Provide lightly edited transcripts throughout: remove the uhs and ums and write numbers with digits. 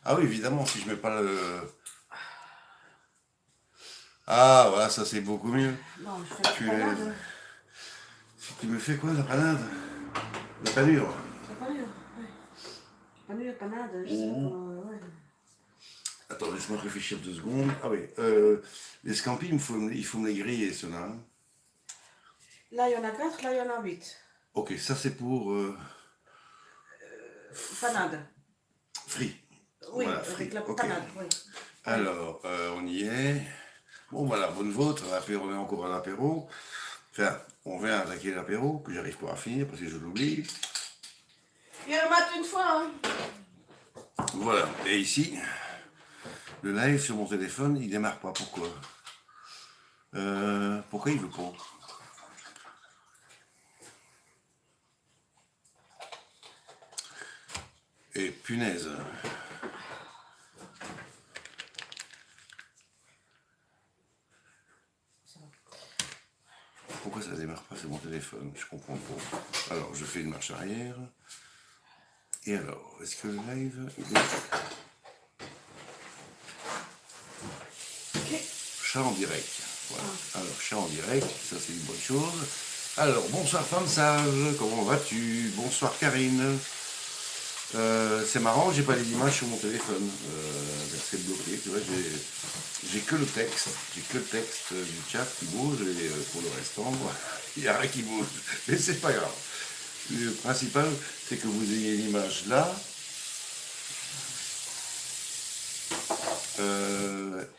Ah oui, évidemment, si je mets pas le... Ah, voilà, ça c'est beaucoup mieux. Non, je fais la Punaise. panade. Si tu me fais quoi, la panade? La panure? La panure, ouais. Panure, panade, je sais pas Mmh. comment. Ouais. Attends, laisse-moi réfléchir 2 secondes. Ah oui, les scampi, il faut me les griller, ceux-là, hein. Là, il y en a 4, là, il y en a 8. Ok, ça c'est pour Panade. free. Oui, Voilà, free. avec la Ok. panade, oui. Oui. Alors, on y est. Bon, voilà, bonne vôtre. On est encore à l'apéro. Enfin, on vient attaquer l'apéro, que j'arrive pas à finir parce que je l'oublie. Il remate une fois, hein. Voilà. Et ici, le live sur mon téléphone, il démarre pas. Pourquoi? Pourquoi il veut pas? Et punaise. Pourquoi ça démarre pas sur mon téléphone? Je comprends pas. Alors, je fais une marche arrière. Et alors, est-ce que le live... Ok. Chat en direct. Voilà. Alors, chat en direct, ça c'est une bonne chose. Alors, bonsoir femme sage, comment vas-tu? Bonsoir Karine. C'est marrant, j'ai pas les images sur mon téléphone. C'est bloqué, tu vois, j'ai que le texte. J'ai que le texte du chat qui bouge et pour le restant, il n'y a rien qui bouge. Mais c'est pas grave. Le principal, c'est que vous ayez l'image là.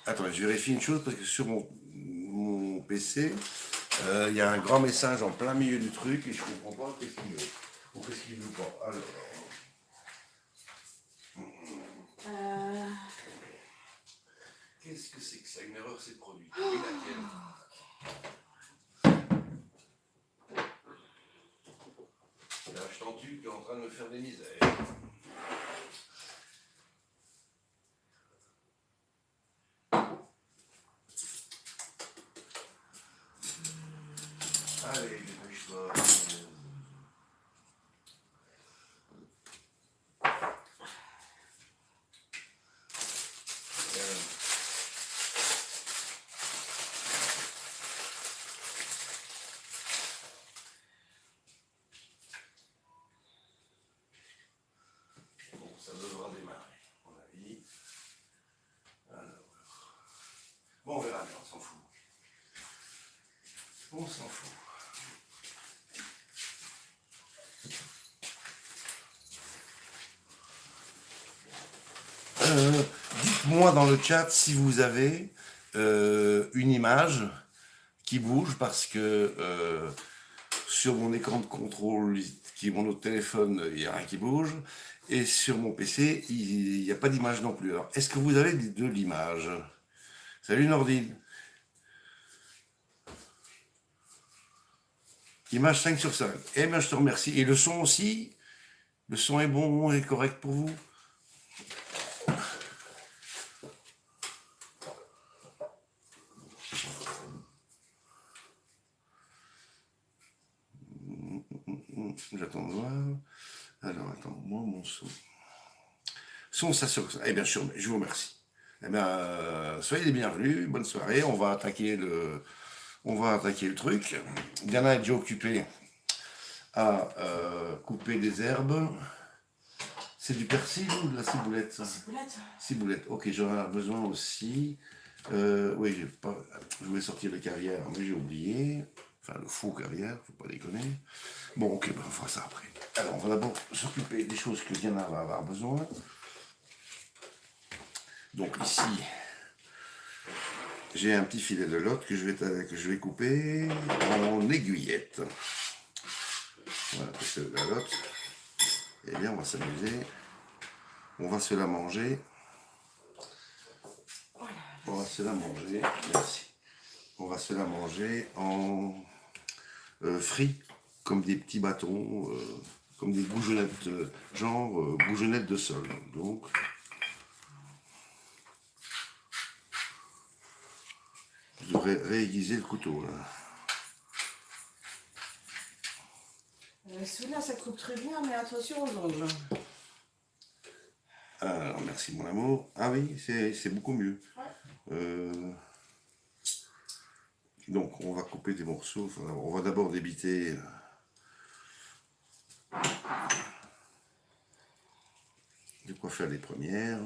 Attends, je vérifie une chose parce que sur mon PC, il y a un grand message en plein milieu du truc et je comprends pas qu'est-ce qu'il veut. Ou qu'est-ce qu'il veut pas. Alors. Qu'est-ce que c'est que ça? Une erreur s'est produite. Oui, laquelle? Là, je t'entends, tu es en train de me faire des misères. Allez, dépêche-toi. Bon, ça devra démarrer, à mon avis. Alors. Bon, on verra bien, on s'en fout. On s'en fout. Dites-moi dans le chat si vous avez une image qui bouge parce que sur mon écran de contrôle qui est mon autre téléphone, il n'y a rien qui bouge. Et sur mon PC, il n'y a pas d'image non plus. Alors, est-ce que vous avez de l'image? Salut Nordine. Image 5 sur 5. Eh bien, je te remercie. Et le son aussi? Le son est bon et correct pour vous? J'attends de voir. Alors, attends, moi, mon son. Son, ça sur ça. Eh bien, je vous remercie. Eh bien, soyez les bienvenus. Bonne soirée. On va attaquer le truc. Diana est déjà occupée à couper des herbes. C'est du persil ou de la ciboulette, ça? Ciboulette. Ciboulette. Ok, j'en ai besoin aussi. Oui, je voulais sortir le caviar, mais j'ai oublié. Enfin, le faux caviar, faut pas déconner. Bon, ok, ben on fera ça après. Alors, on va d'abord s'occuper des choses que Diana va avoir besoin. Donc ici, j'ai un petit filet de lotte que je vais couper en aiguillettes. Voilà, c'est la lotte. Eh bien, on va s'amuser. On va se la manger. On va se la manger. Merci. On va se la manger en frits, comme des petits bâtons, comme des bougeonnettes, genre bougeonnettes de sol. Donc, je devrais réaiguiser le couteau là. Celui-là, ça coupe très bien, mais attention aux ongles. Alors, merci mon amour. Ah oui, c'est beaucoup mieux. Donc, on va couper des morceaux. Enfin, on va d'abord débiter. De quoi faire les premières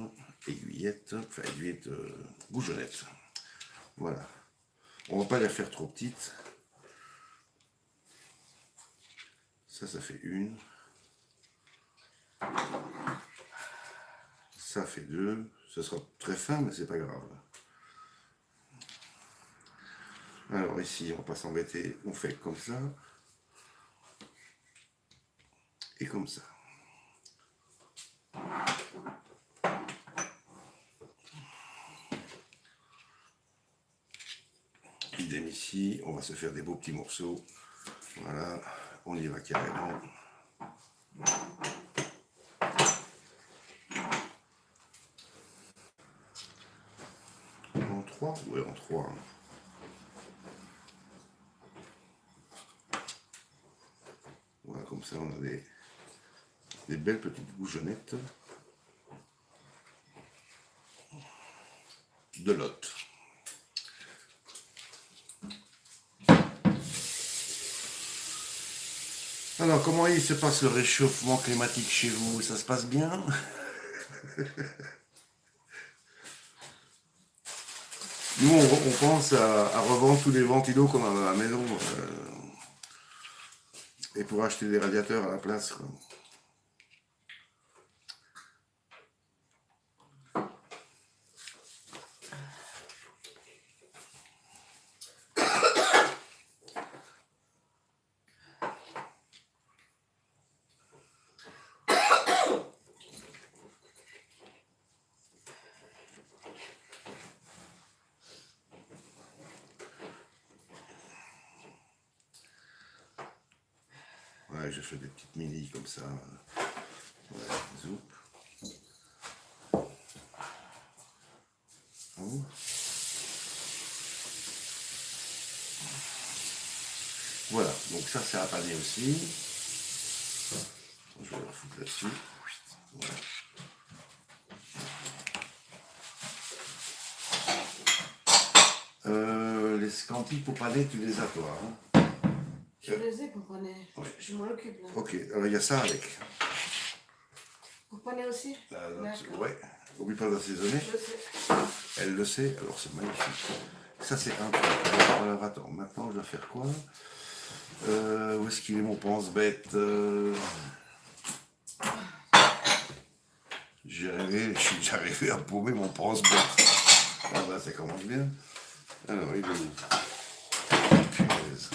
aiguillettes, enfin aiguillettes, goujonnettes. Voilà. On va pas les faire trop petites. Ça fait une. Ça fait deux. Ça sera très fin, mais c'est pas grave. Alors ici, on va pas s'embêter. On fait comme ça. Et comme ça. Idem ici, on va se faire des beaux petits morceaux. Voilà, on y va carrément. En trois? Oui, en trois. Voilà, comme ça, on a des belles petites goujonnettes de Lot. Alors, comment il se passe le réchauffement climatique chez vous? Ça se passe bien? Nous, on pense à revendre tous les ventilos qu'on a dans la maison et pour acheter des radiateurs à la place, quoi. Ouais, j'ai fait des petites mini comme ça. Ouais, zoup. Oh. Voilà, donc ça c'est à paner aussi. Je vais le foutre là-dessus. Voilà. Les scanties pour paner, tu les as toi, hein? Je les ai pour paner. Ouais. Je m'en occupe là. Ok, alors il y a ça avec. Pour paner aussi? Ouais, oublie pas d'assaisonner. Je sais. Elle le sait, alors c'est magnifique. Ça c'est un truc. Alors attends, maintenant je dois faire quoi? Où est-ce qu'il est mon pense-bête? J'arrivais à paumer mon pense-bête. Ah bah ça commence bien. Alors il est où? Punaise.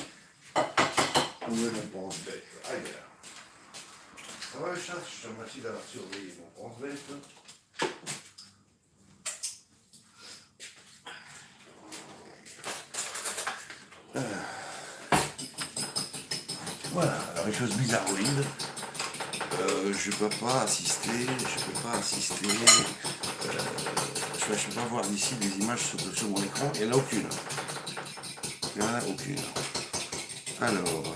Où est mon pense-bête? Aïe. Ça va le chat? Je te remercie d'avoir surveillé mon pense-bête. Voilà, alors les choses bizarroïdes. Je peux pas assister. Je peux pas voir d'ici des images sur mon écran. Il n'y en a aucune. Alors.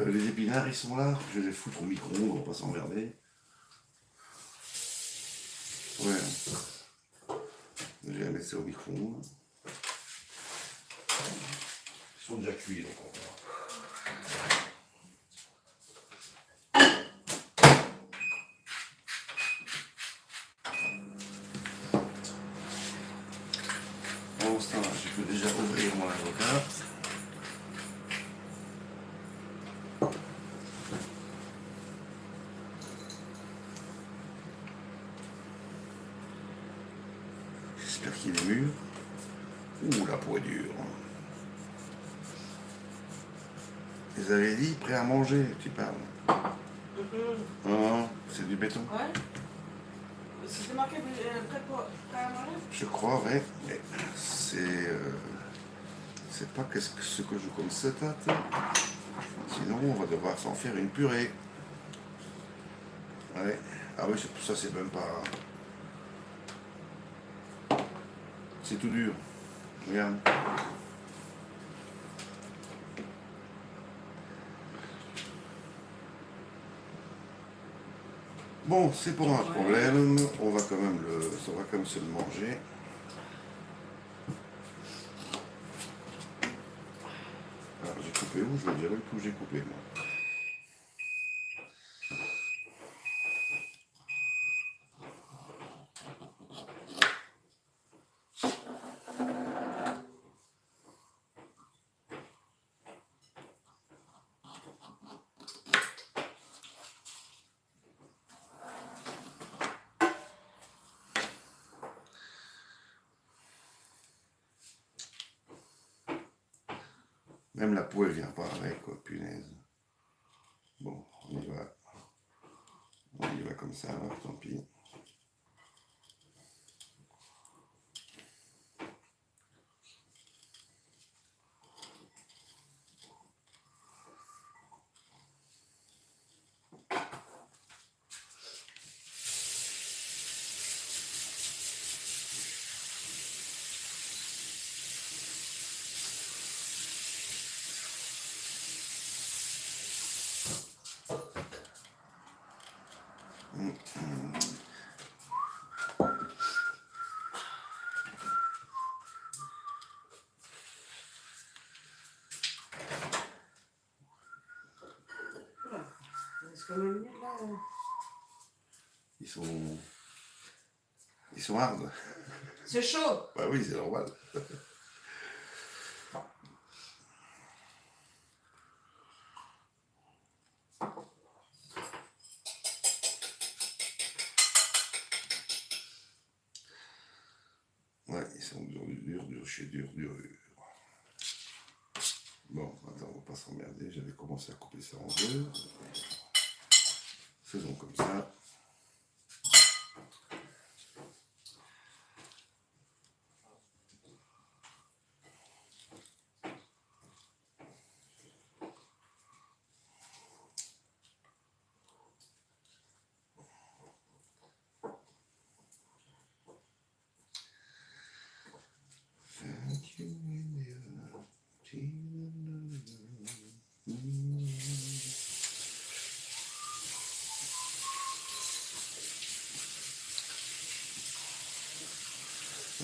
Les épinards, ils sont là. Je vais les foutre au micro-ondes, on va pas s'emmerder. Ouais. Je vais les mettre au micro-ondes. Ils sont déjà cuits, donc on va. Pendant ce temps-là, je peux déjà ouvrir mon avocat. J'espère qu'il est mûr. Ouh, la peau est dure. Ils avaient dit prêt à manger, tu parles. Ah, c'est du béton. Ouais. C'était marqué prêt à manger? Je crois, ouais. Mais c'est sais pas ce que je joue comme setup. Sinon, on va devoir s'en faire une purée. Ouais. Ah oui, ça c'est même pas... C'est tout dur. Regarde. Bon, c'est pas un problème. On va quand même ça va quand même se le manger. Alors j'ai coupé où? Je vais dire où j'ai coupé moi. Même la peau elle vient pas avec quoi, punaise. Bon, on y va. On y va comme ça, alors, tant pis. C'est quand même mieux là. Ils sont hard. C'est chaud. Bah oui, c'est normal. Ouais, ils sont dur, chez dur. Bon, attends, on va pas s'emmerder. J'avais commencé à couper ça en deux. Faisons comme ça.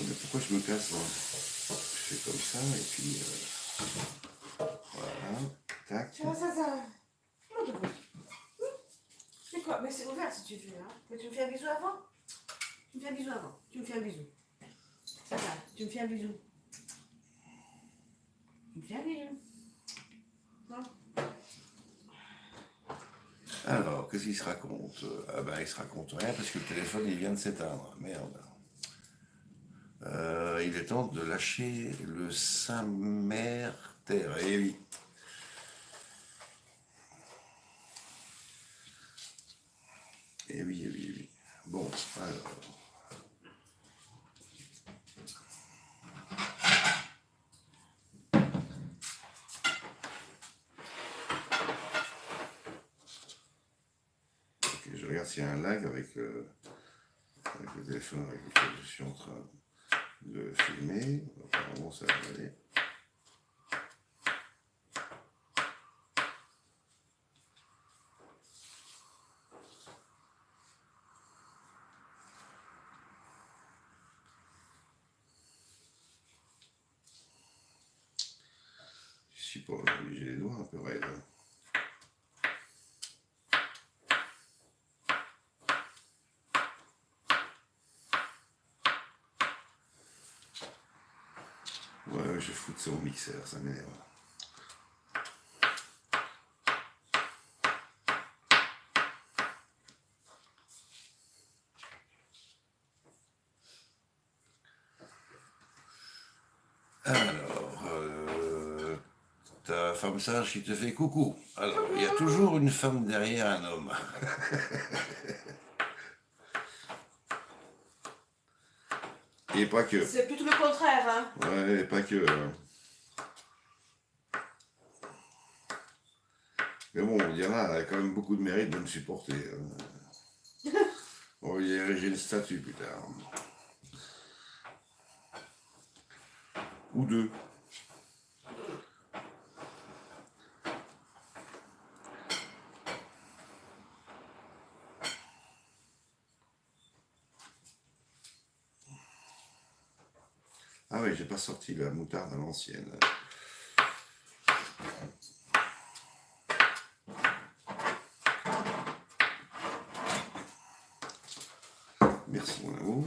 Mais pourquoi je me casse là? Je fais comme ça et puis voilà, tac. Tu vois ça. Non, je peux. C'est quoi? Mais c'est ouvert si tu veux. Hein. Mais tu me fais un bisou avant? Tu me fais un bisou avant. Tu me fais un bisou. Ça, tu me fais un bisou. Tu me fais un bisou. Non? Alors, qu'est-ce qu'il se raconte? Ah ben, il se raconte rien parce que le téléphone il vient de s'éteindre. Merde. Il est temps de lâcher le Saint-Mère Terre. Eh oui. Eh oui. Bon, alors. Ok, je regarde s'il y a un lag avec le téléphone avec lequel je suis en train de filmer. Apparemment, ça va aller. Je suis pas obligé, j'ai les doigts un peu raides. Ouais, je fous de ça au mixeur, ça m'énerve. Alors, ta femme sage qui te fait coucou. Alors, il y a toujours une femme derrière un homme. Et pas que. C'est plutôt le contraire, hein. Ouais, pas que. Mais bon, Diana, elle a quand même beaucoup de mérite de me supporter. On va lui ériger une statue plus tard. Ou deux. Ah oui, j'ai pas sorti la moutarde à l'ancienne. Merci mon amour.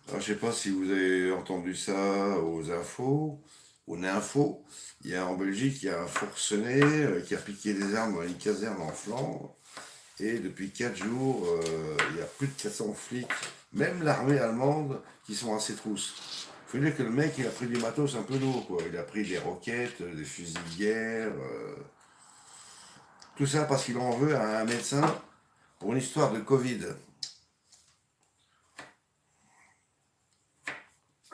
Alors, je sais pas si vous avez entendu ça aux infos, aux infos. Il y a en Belgique, il y a un forcené qui a piqué des armes dans une caserne en Flandre. Et depuis 4 jours, il y a plus de 400 flics, même l'armée allemande, qui sont à ses trousses. Il faut dire que le mec, il a pris du matos un peu lourd, quoi. Il a pris des roquettes, des fusils de guerre. Tout ça parce qu'il en veut à un médecin pour une histoire de Covid.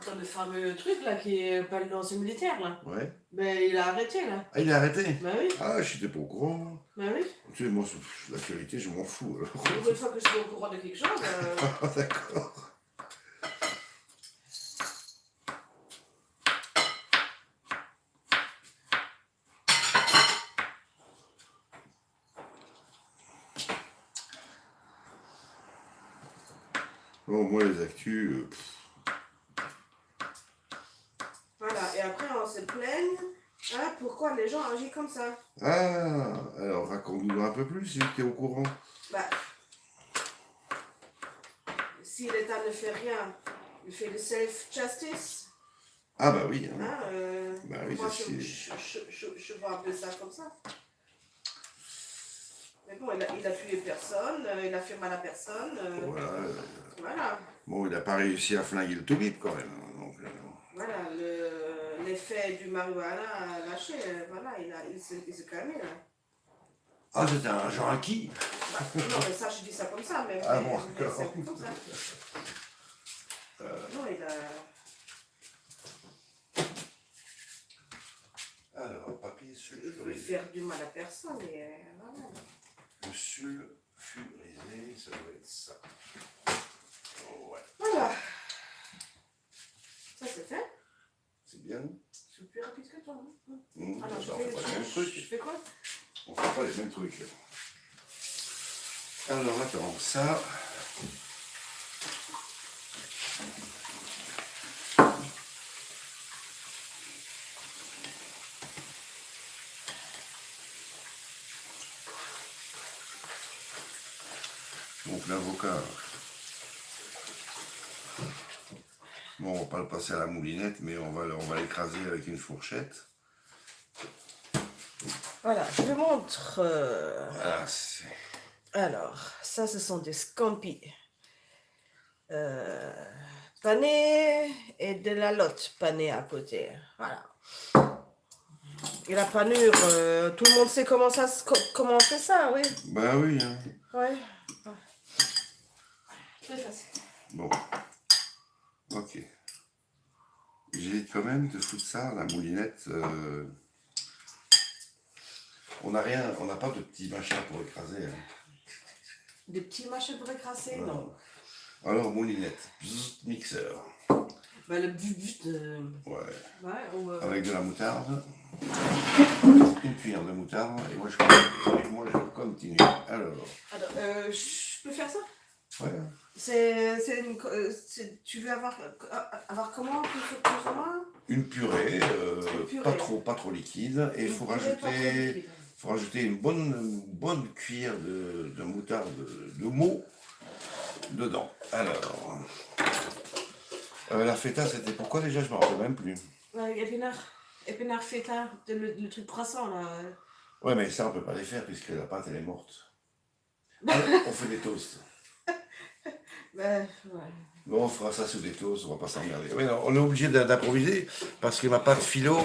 Dans le fameux truc là qui est pas le l'ancien militaire là. Ouais. Ben il a arrêté là. Ah, il a arrêté? Ben oui. Ah, je n'étais pas au courant. Ben oui. Tu sais, moi, l'actualité, je m'en fous. Alors. Une fois que je suis au courant de quelque chose. Ah, d'accord. Bon, moi, les actus... Voilà, et après on se plaigne, hein, pourquoi les gens agissent comme ça. Ah, alors raconte-nous un peu plus si tu es au courant. Bah, si l'État ne fait rien, il fait le self-justice. Ah bah oui. Hein. Hein, Bah oui, moi, c'est je vois un peu ça comme ça. Mais bon, il a tué personne, il a fait mal à personne. Voilà. Voilà. Bon, il n'a pas réussi à flinguer le toubib quand même. Hein, donc, Voilà, l'effet du marijuana a lâché, voilà, il s'est calmé là. Ah, c'était un genre acquis. Bah, non, mais ça, je dis ça comme ça, mais, Ah mais- bon, mais d'accord. c'est plus comme ça. Non, il a... Alors, papier Il voulait sulfurisé. faire du mal à personne, et voilà. Le sulfurisé, ça doit être ça. Oh, ouais. Voilà. Ça, c'est fait. C'est bien. Je suis plus rapide que toi. Hein. Alors, Alors, on fait pas les mêmes je trucs. fais quoi? On fait pas les mêmes trucs. Alors, attends, ça... Donc l'avocat, bon, on va pas le passer à la moulinette, mais on va l'écraser avec une fourchette. Voilà, je vous montre. Voilà, c'est... Alors, ça, ce sont des scampi. Pané et de la lotte panée à côté. Voilà. Et la panure, tout le monde sait comment on fait ça, oui. Bah oui, hein. Ouais. Très facile. Bon. Ok. J'hésite quand même de foutre ça, la moulinette. On n'a rien, on n'a pas de petits machins pour écraser. Hein. Des petits machins pour écraser, Voilà. non. Alors, moulinette, bzzz, mixeur. Bah, le but de... Ouais. Ouais, Avec de la moutarde. Une cuillère de moutarde. Et moi, je continue. Alors. Alors, je peux faire ça? Ouais. Tu veux avoir comment, plus ou moins? Une purée, purée. pas trop liquide. Et il faut rajouter une bonne cuillère de moutarde de Meaux dedans. Alors. La feta, c'était pourquoi déjà? Je ne me rappelle même plus. Épinard feta, le truc croissant là. Ouais, mais ça, on ne peut pas les faire puisque la pâte, elle est morte. On fait des toasts. Ouais. Bon, on fera ça sous des toasts, on va pas s'emmerder. Ouais, non, on est obligé d'improviser parce que ma pâte philo,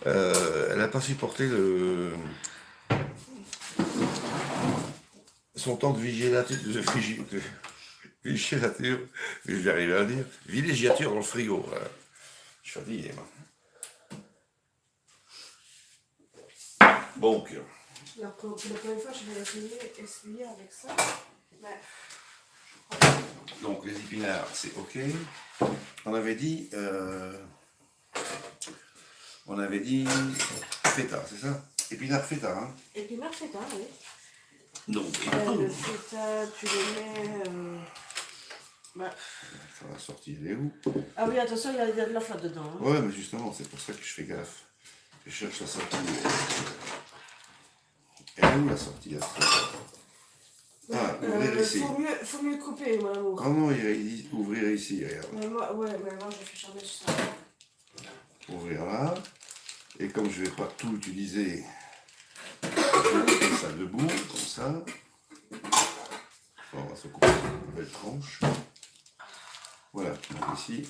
elle n'a pas supporté son temps de villégiature, je vais arriver à le dire, villégiature dans le frigo. Voilà. Je suis fatigué, moi. Donc, Alors, pour la première fois, je vais essuyer avec ça. Mais... donc les épinards, c'est ok. On avait dit feta, c'est ça? Épinards feta, hein? Épinards feta, oui. Donc, Le feta, tu le mets... Bah. ça va sortir, il est où? Ah oui, attention, il y a de la flotte dedans. Hein. Ouais, mais justement, c'est pour ça que je fais gaffe. Je cherche la sortie. Elle est où la sortie là? Ah, ouvrir ici. Faut mieux couper, mon amour. Ah non, il dit ouvrir ici, regarde. Mais moi, je fais jamais ça. Ouvrir là. Et comme je ne vais pas tout utiliser, je vais mettre ça debout, comme ça. On va se couper une belle tranche. Voilà, donc ici,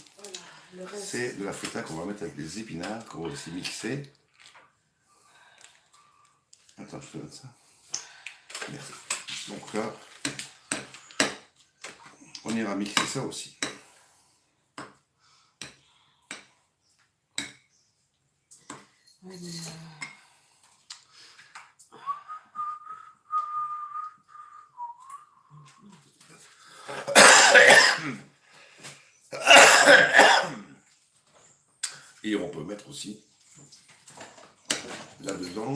voilà, c'est de la feta qu'on va mettre avec les épinards, qu'on va aussi mixer. Attends, je te donne ça. Merci. Donc là, on ira mixer ça aussi. Ouais, et on peut mettre aussi là-dedans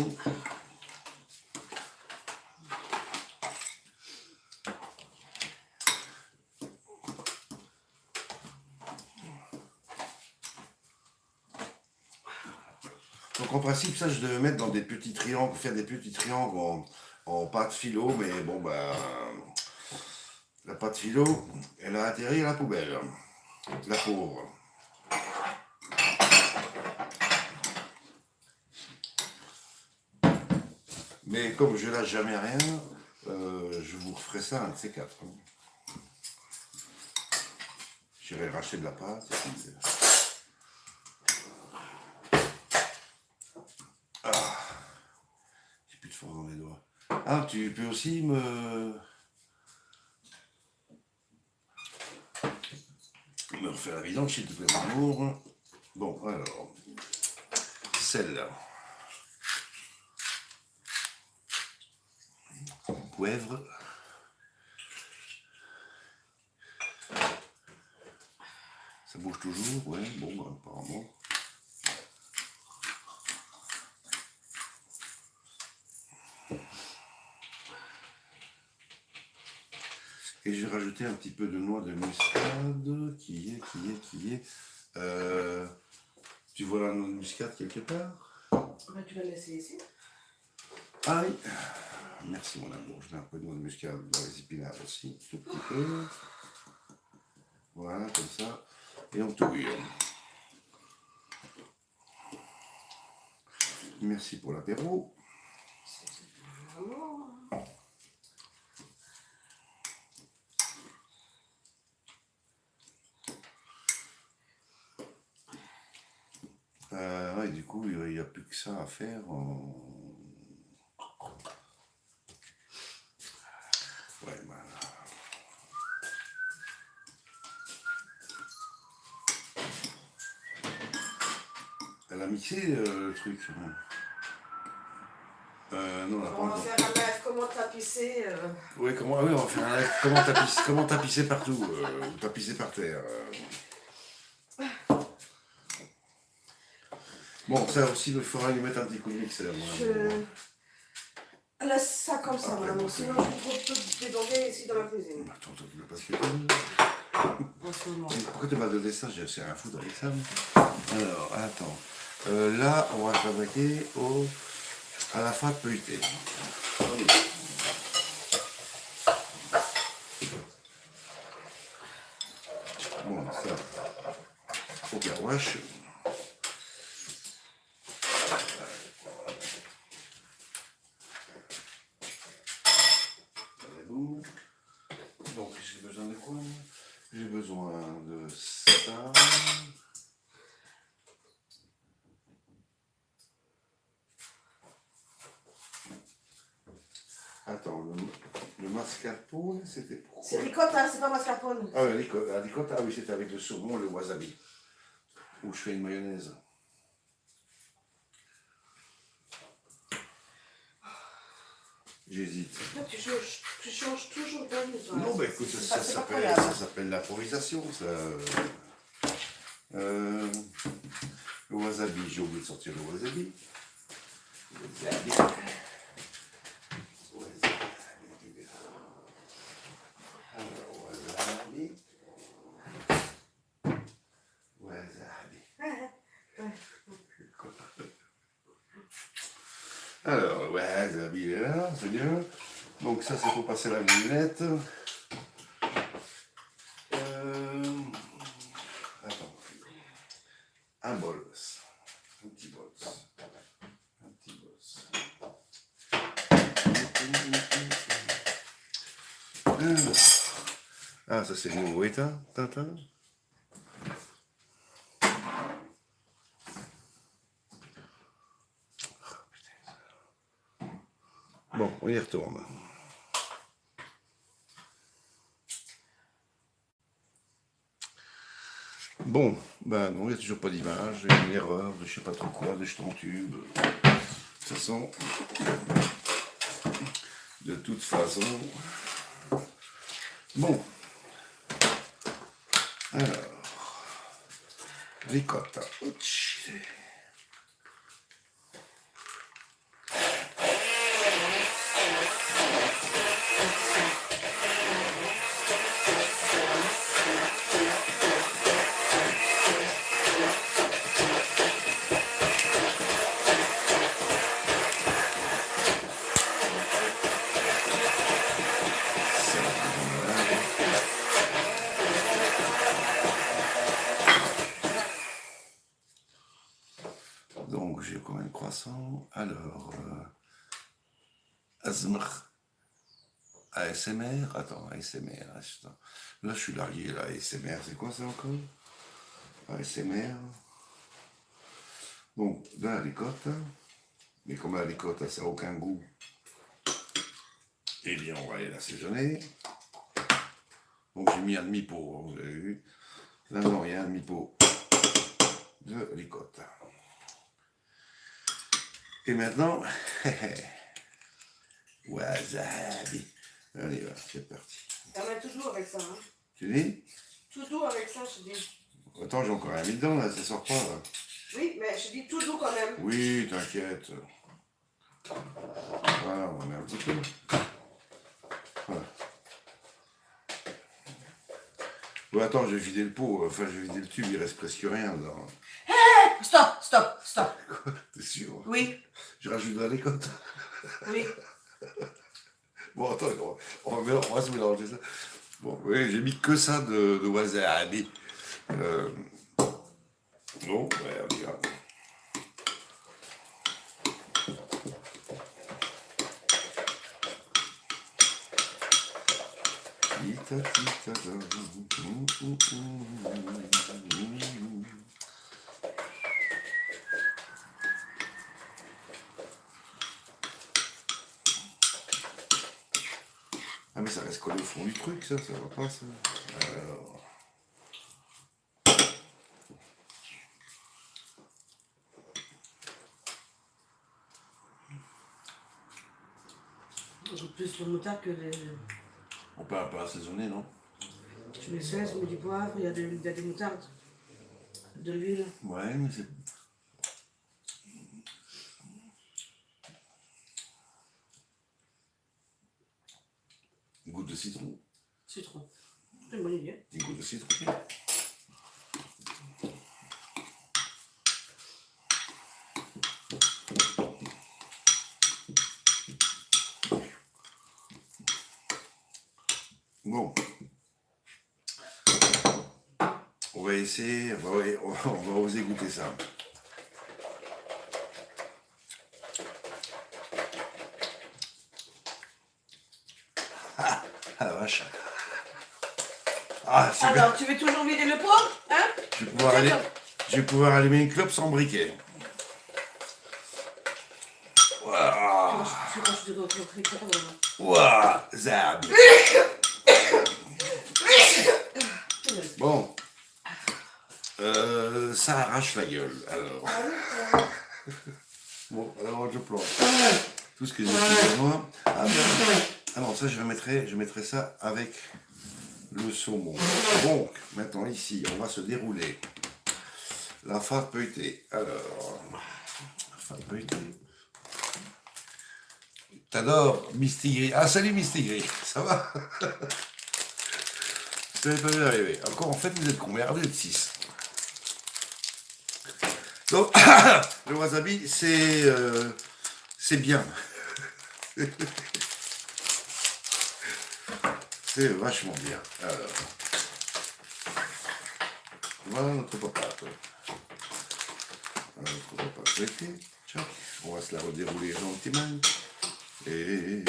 donc en principe ça je devais mettre dans des petits triangles, faire des petits triangles en pâte philo, mais bon bah la pâte philo elle a atterri à la poubelle, la pauvre. Mais comme je lâche jamais rien, je vous referai ça un de ces quatre. J'irai racheter de la pâte. Et puis, j'ai plus de force dans les doigts. Ah, tu peux aussi me refaire la vidange s'il te plaît, mon amour. Bon, alors, celle-là. Poivre. Ça bouge toujours, ouais, bon, bah, apparemment. Et je vais rajouter un petit peu de noix de muscade, qui est. Tu vois la noix de muscade quelque part? Bah, tu l'as laissé ici. Ah oui. Merci mon amour, je mets un peu de noix de muscade dans les épinards aussi, tout petit peu. Voilà, comme ça. Et on touille. Merci pour l'apéro. Ouais, du coup, il n'y a plus que ça à faire. Ouais, voilà. Elle a mixé le truc. Non, on va faire un live comment tapisser. Oui, on va faire un live comment tapisser partout, ou tapisser par terre. Bon, ça aussi, il faudra lui mettre un petit coup de mixeur. Laisse ça comme ça, maman. Sinon, je vais trop te déborder ici dans la cuisine. Attends, tu veux pas ce que en ce moment. Pourquoi tu m'as donné ça? J'ai rien à foutre avec ça. Alors, attends. Là, on va fabriquer à la pâte feuilletée. Bon, ça, au garouache. Donc, j'ai besoin de quoi? J'ai besoin de ça. Attends, Le mascarpone, c'était pourquoi? C'est ricotta, c'est pas mascarpone. Ah oui, la ricotta, ah oui, c'était avec le saumon, le wasabi. Où je fais une mayonnaise. J'hésite. Là, tu changes toujours d'avis, toi. Non, bah écoute, ça C'est pas s'appelle croyable. l'improvisation, ça. Le wasabi, j'ai oublié de sortir le wasabi. Wasabi. Wasabi. Alors, wasabi. Wasabi. Alors, wasabi est là, c'est bien. Donc ça, c'est pour passer la moulinette. Attends. Un bols. Un petit bols. Un petit bols. Ah, ça c'est nouveau état, Tintin. Bon, on y retourne. Bon, ben non, il n'y a toujours pas d'image, il y a une erreur de je sais pas trop quoi, de jeton tube. De toute façon. Bon. Alors. Ricotta. Ouch. Donc, j'ai combien de croissants? Alors, Azmr, ASMR, attends, ASMR, attends. Là, je suis largué, là, ASMR, c'est quoi ça encore? ASMR. Donc, de la ricotta, mais comme la ricotta, ça n'a aucun goût, eh bien, on va aller l'assaisonner. Donc, j'ai mis un demi-pot, vous avez vu. Là, non, il y a un demi-pot de ricotta. Et maintenant, wasabi. Allez, voilà, c'est parti. Ça va toujours avec ça, hein. Tu dis? Toujours avec ça, je dis. Attends, j'ai encore rien mis dedans, là, ça sort pas, là. Oui, mais je dis toujours quand même. Oui, t'inquiète. Voilà, on met un petit peu. Voilà. Ouais, attends, j'ai vidé le pot, enfin, j'ai vidé le tube, il reste presque rien dedans. Stop, stop, stop. Quoi? T'es sûr? Oui, Je rajoute de la ricotta. oui. Bon, attends, on va se mélanger ça. Bon, oui, j'ai mis que ça de wasabi. Bon, ouais, regarde. Ah mais ça reste collé au fond du truc, ça va pas ça. Alors. J'ai plus de moutarde que les... On peut un peu assaisonner, non? Tu mets 16, tu mets du poivre, il y a des moutardes, de l'huile. Ouais, mais c'est... Une goutte de citron. Citron. C'est une bonne idée. Une goutte de citron. Bon. On va essayer, on va oser goûter ça. Ah, la vache. Ah, c'est bien. Alors, tu veux toujours vider le pot, hein? Je vais pouvoir allumer une clope sans briquet. Voilà. Tu ranges du ricordo. Wasabi. Bon. Ça arrache la gueule, alors. Bon, alors je plante. Tout ce que j'ai fait moi. Ah non, ça je mettrai ça avec le saumon. Donc, maintenant ici, on va se dérouler la farce feuilletée. Alors, la farce feuilletée. T'adores Mistigris. Ah, salut Mistigris, ça va? Je t'avais pas vu arriver. Encore, en fait, vous êtes combien? Vous êtes 6. Donc, le wasabi, c'est bien. C'est vachement bien. Alors, voilà notre papa. Voilà notre papa feuilleté. On va se la redérouler gentiment. Et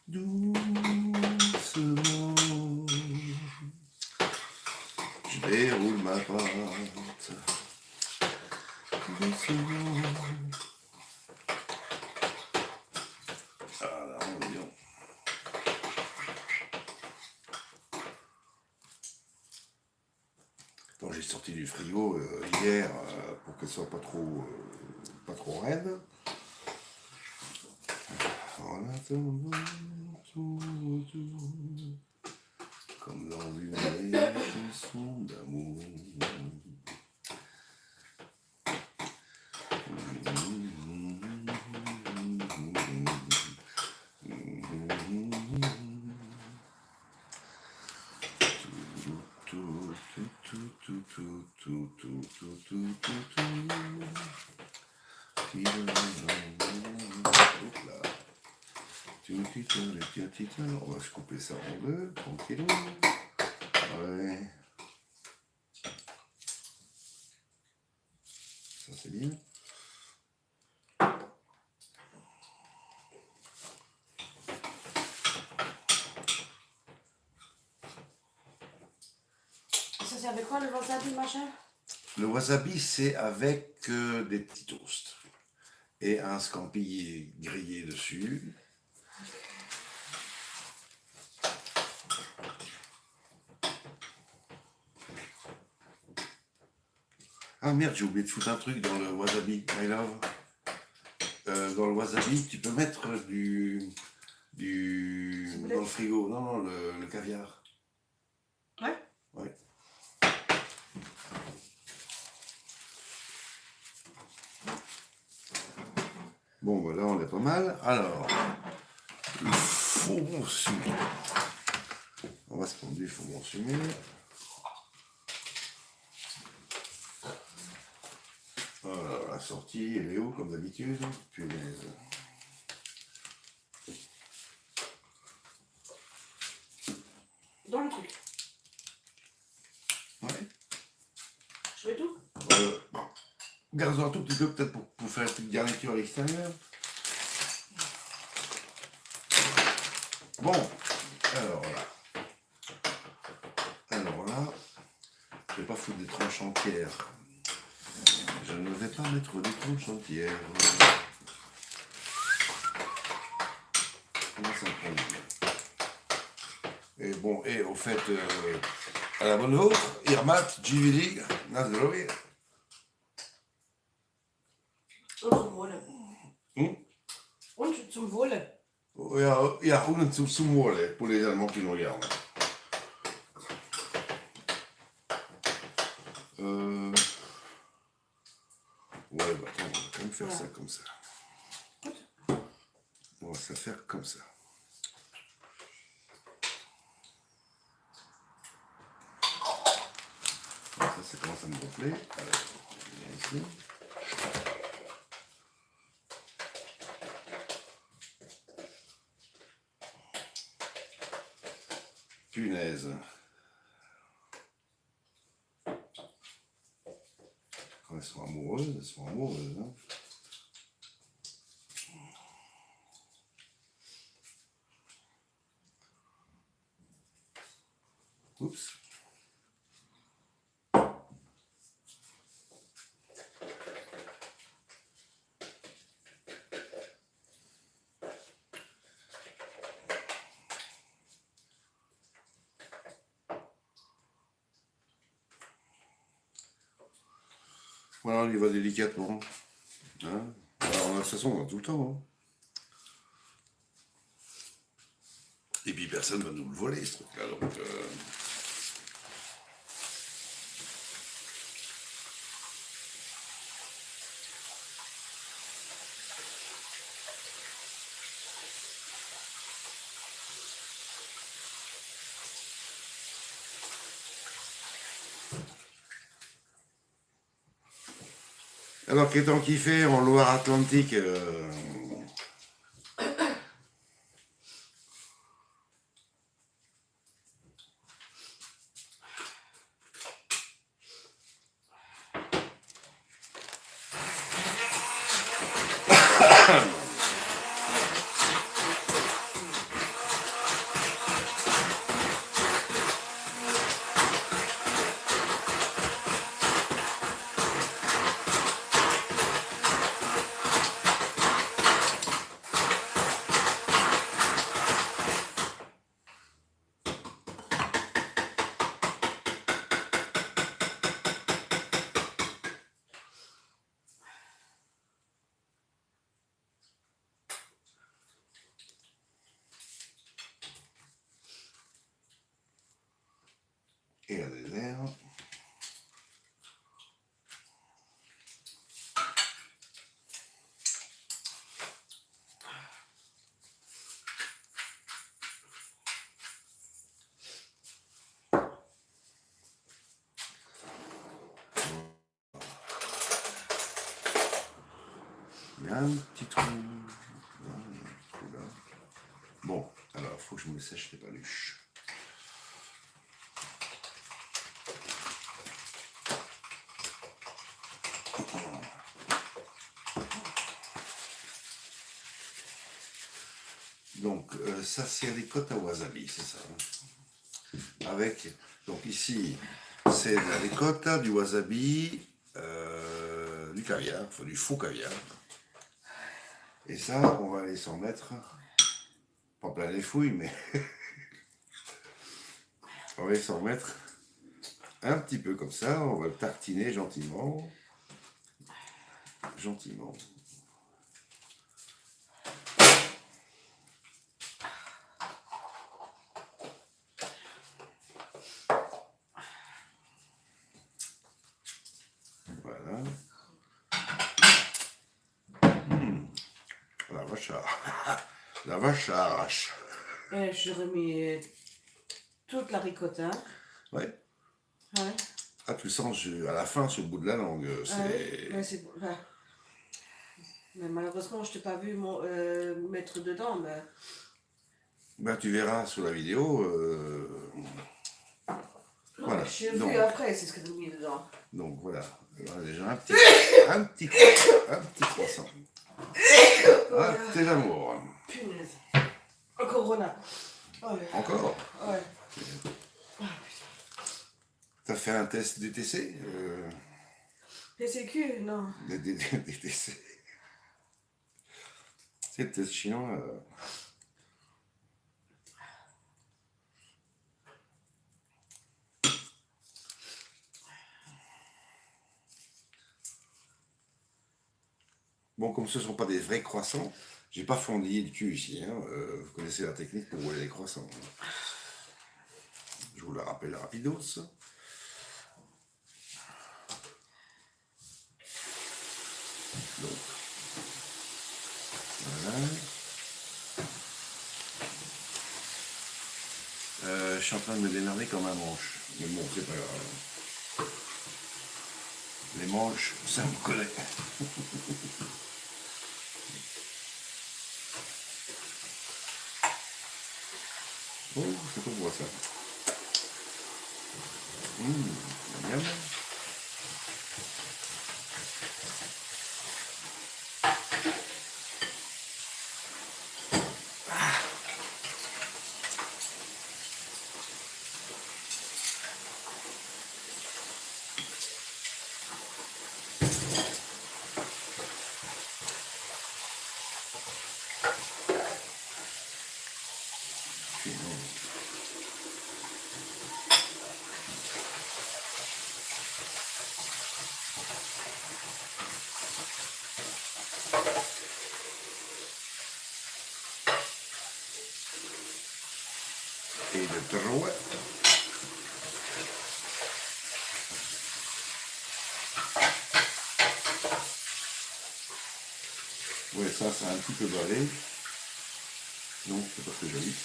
doucement, je déroule ma pâte. Doucement. Voilà, on est bien. Quand j'ai sorti du frigo hier pour qu'elle soit pas trop raide. Voilà, comme dans une vieille chanson d'amour. On va se couper ça en deux, tranquille. Ouais. Ça c'est bien. Ça c'est avec quoi le wasabi, machin? Le wasabi, c'est avec des petits toasts et un scampi grillé dessus. Ah merde, j'ai oublié de foutre un truc dans le wasabi, my love. Dans le wasabi, tu peux mettre dans le frigo. Non, le caviar. Ouais. Ouais. Bon, voilà, on est pas mal. Alors, le faucon fumé. On va se prendre du faucon fumé. Voilà, la sortie, elle est où comme d'habitude? Punaise. Dans le truc. Ouais. Je fais tout. Garde-en un tout petit peu peut-être pour faire une petite garniture à l'extérieur. Bon, alors là, je vais pas foutre des tranches entières. Je ne vais pas mettre des tranches entières. Comment ça prend bien. Et bon, et au fait, à la bonne vôtre, Irmat, GVD, na zdrowie. Und zum Wohle. Hm? Und zum Wohle. Ja, und zum Wohle, pour les Allemands qui nous regardent. Ouais, bah attends, on va quand même faire ça comme ça. On va se faire comme ça. Ça commence à me gonfler. Alors, on vient ici. Punaise. Quand elles sont amoureuses, hein. Oups. Voilà, on y va délicatement. Hein. Alors, de toute façon, on a tout le temps. Hein. Et puis personne va nous le voler, ce truc-là. Donc, alors qu'étant kiffé en Loire-Atlantique, et la désert. Il y a un petit trou. Là, il y a un petit trou là. Bon, alors, il faut que je me sèche les paluches. Donc, ça, c'est des côtes à wasabi, c'est ça. Hein. Avec, donc ici, c'est de la ricotta, du wasabi, du caviar, enfin du faux caviar. Et ça, on va aller s'en mettre, pas plein les fouilles, mais on va aller s'en mettre un petit peu comme ça. On va le tartiner gentiment. Gentiment. Voilà. La vache à... La vache à arrache. J'aurais mis toute la ricotta. Ouais. Ouais. Ah, tu sens à la fin sur le bout de la langue. C'est... Ouais. Mais malheureusement, je t'ai pas vu mettre dedans. Mais... Ben, tu verras sur la vidéo. Voilà. J'ai Donc, vu après, c'est ce que tu as mis dedans. donc voilà. Alors, déjà un petit croissant. Ah, tes amours. Punaise. Un Corona. Oh, ouais. Encore. Ouais. T'as fait un test DTC PCQ, non. DTC. C'est le test chinois. Bon, comme ce ne sont pas des vrais croissants, j'ai pas fondillé le cul ici. Hein. Vous connaissez la technique pour rouler les croissants. Hein. Je vous la rappelle rapidos. Donc, voilà. Je suis en train de me démerder comme un manche. Mais bon, c'est pas grave. Les manches, ça me connaît. Oh, c'est pas pour ça. Miam. et de 3. Ouais, ça a un petit peu barré. Donc, c'est pas très joli.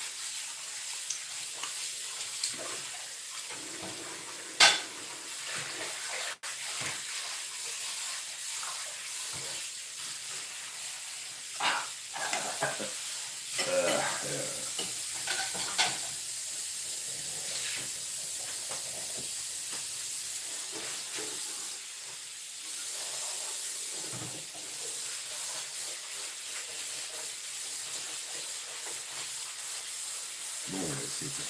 Bon, on va essayer ça.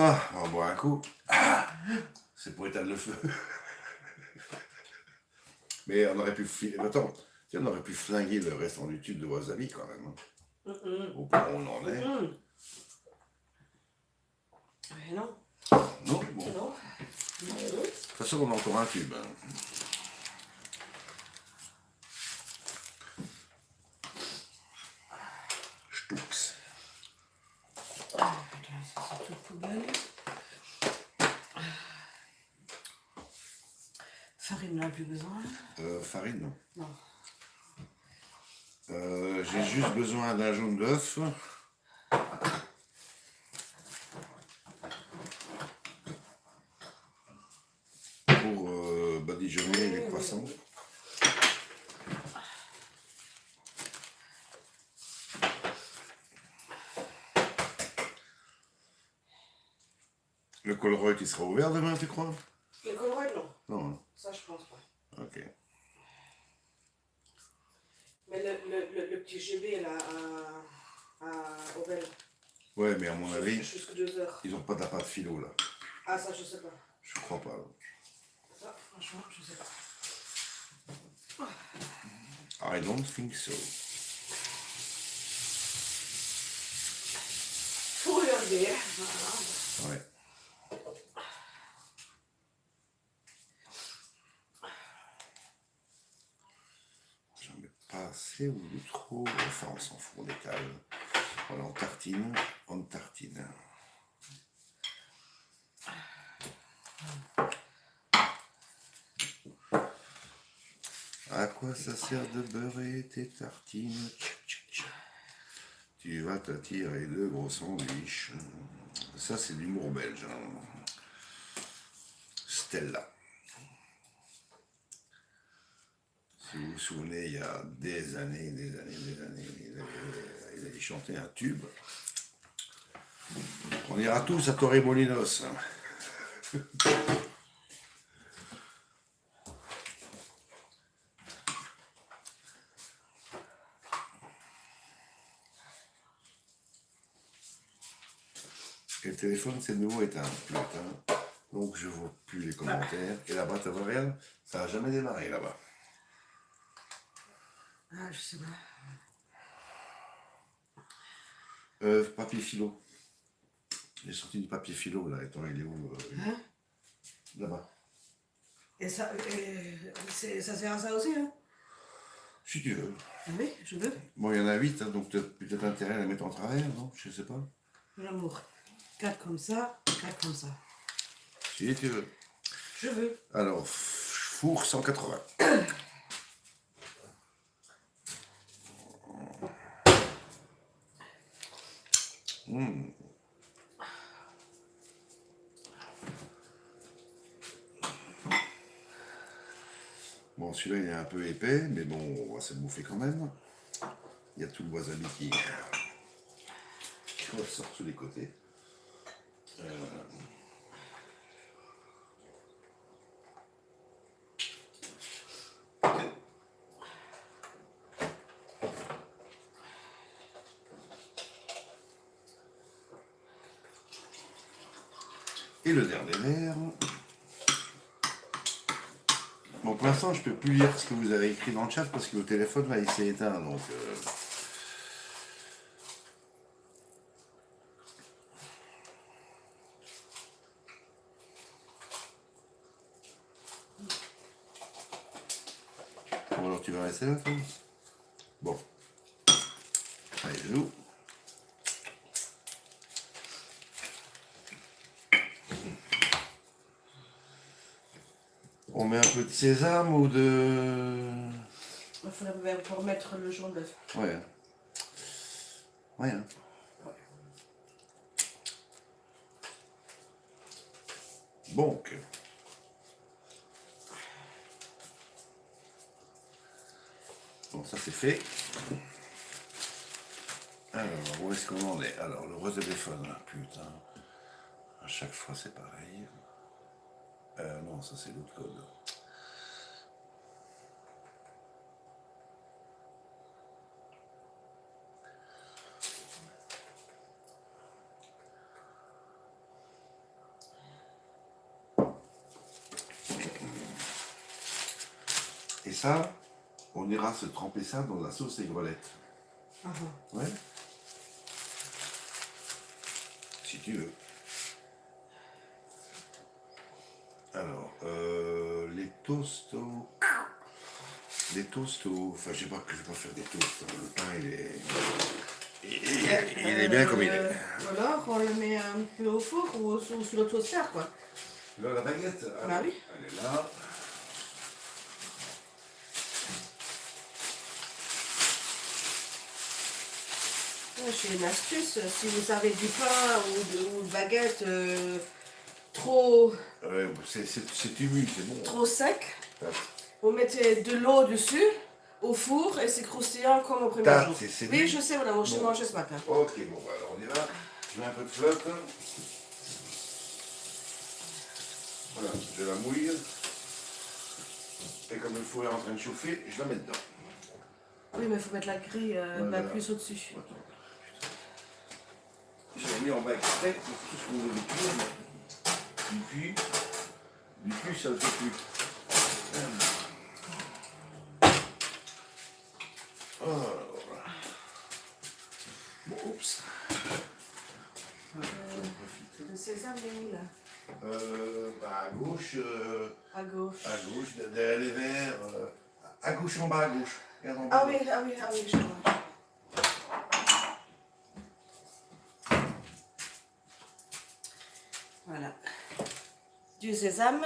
Ah, on va boire un coup. Ah, c'est pour éteindre le feu. Mais on aurait pu attends, on aurait pu flinguer le restant du tube de wasabi quand même. Au point où on en est. Mais non. Non, bon. Non. De toute façon, on a encore un tube. Stux. Ça, c'est toute poubelle. Farine, on n'a plus besoin. Farine, non. Non. J'ai juste besoin d'un jaune d'œuf. Pour badigeonner les croissants. Le Colruyt, il sera ouvert demain, tu crois? Le Colruyt, non. Non, hein. Ça, je pense pas. Ok. Mais le petit GB, là, à Auvel. Ouais, mais à mon avis, jusqu'à 2 heures. ils n'ont pas de la pâte philo, là. Ah, ça, je sais pas. Je crois pas. Ça, franchement, je sais pas. I don't think so. Faut regarder. Voilà. Ouais. J'en mets pas assez ou trop. Enfin, on s'en fout, on étale. Voilà, on tartine, on tartine. À quoi ça sert de beurrer tes tartines? Tu vas t'attirer de gros sandwichs. Ça, c'est de l'humour belge. Hein. Stella. Si vous vous souvenez, il y a des années, il avait chanté un tube. On ira tous à Torremolinos. Et le téléphone, c'est de nouveau éteint. Donc je vois plus les commentaires. Et là-bas, tu vois rien? Ça n'a jamais démarré là-bas. Ah, je sais pas. Papier philo. J'ai sorti du papier philo là. Attends, il est où Hein? Là-bas. Et ça, ça sert à ça aussi, hein? Si tu veux. Ah oui, je veux. Bon, il y en a 8, hein, donc tu as peut-être intérêt à la mettre en travers, non? Je sais pas. L'amour. 4 comme ça, 4 comme ça. Si tu veux. Je veux. Alors, four 180. Bon, celui-là, il est un peu épais, mais bon, on va se le bouffer quand même. Il y a tout le wasabi qui ressort sur les côtés. Et le dernier verre. Bon, pour l'instant, je ne peux plus lire ce que vous avez écrit dans le chat parce que le téléphone, là, il s'est éteint. Donc, Bon, alors tu vas rester là, toi? Bon. Allez, joue. On met un peu de sésame ou de... Il faudrait pour mettre le jaune d'œuf. Ouais. Ouais. Hein. Donc. Bon, ça c'est fait. Alors, où est-ce qu'on en est? Alors, le téléphone, là, putain. À chaque fois, c'est pareil. Non, ça c'est l'autre code. Et ça, on ira se tremper ça dans la sauce aigrelette. Ouais. Si tu veux. Alors, les toasts enfin je sais pas que je vais pas faire des toasts, hein. Le pain il est bien comme il est. Ou alors on le met un peu au four ou sur le toaster quoi. Là la baguette, Bah oui. Elle est là. J'ai une astuce, si vous avez du pain ou de baguette trop C'est humide, c'est bon. trop sec, Ouais. vous mettez de l'eau dessus au four et c'est croustillant comme au premier jour. C'est Oui, je sais, voilà, moi j'ai mangé ce matin. Ok, bon, alors on y va. Je mets un peu de flotte. Voilà, je la mouille. Et comme le four est en train de chauffer, je la mets dedans. Oui, mais il faut mettre la grille Voilà. plus au-dessus. J'ai mis en bas exprès pour tout ce qu'on veut cuire, mais du cul, ça ne le fait plus. Alors. Bon, oups. Le sésame est où là? À gauche. À gauche. À gauche, derrière les verres. À gauche, en bas, à gauche. Regarde en bas. Ah oui, je vois. Voilà. Du sésame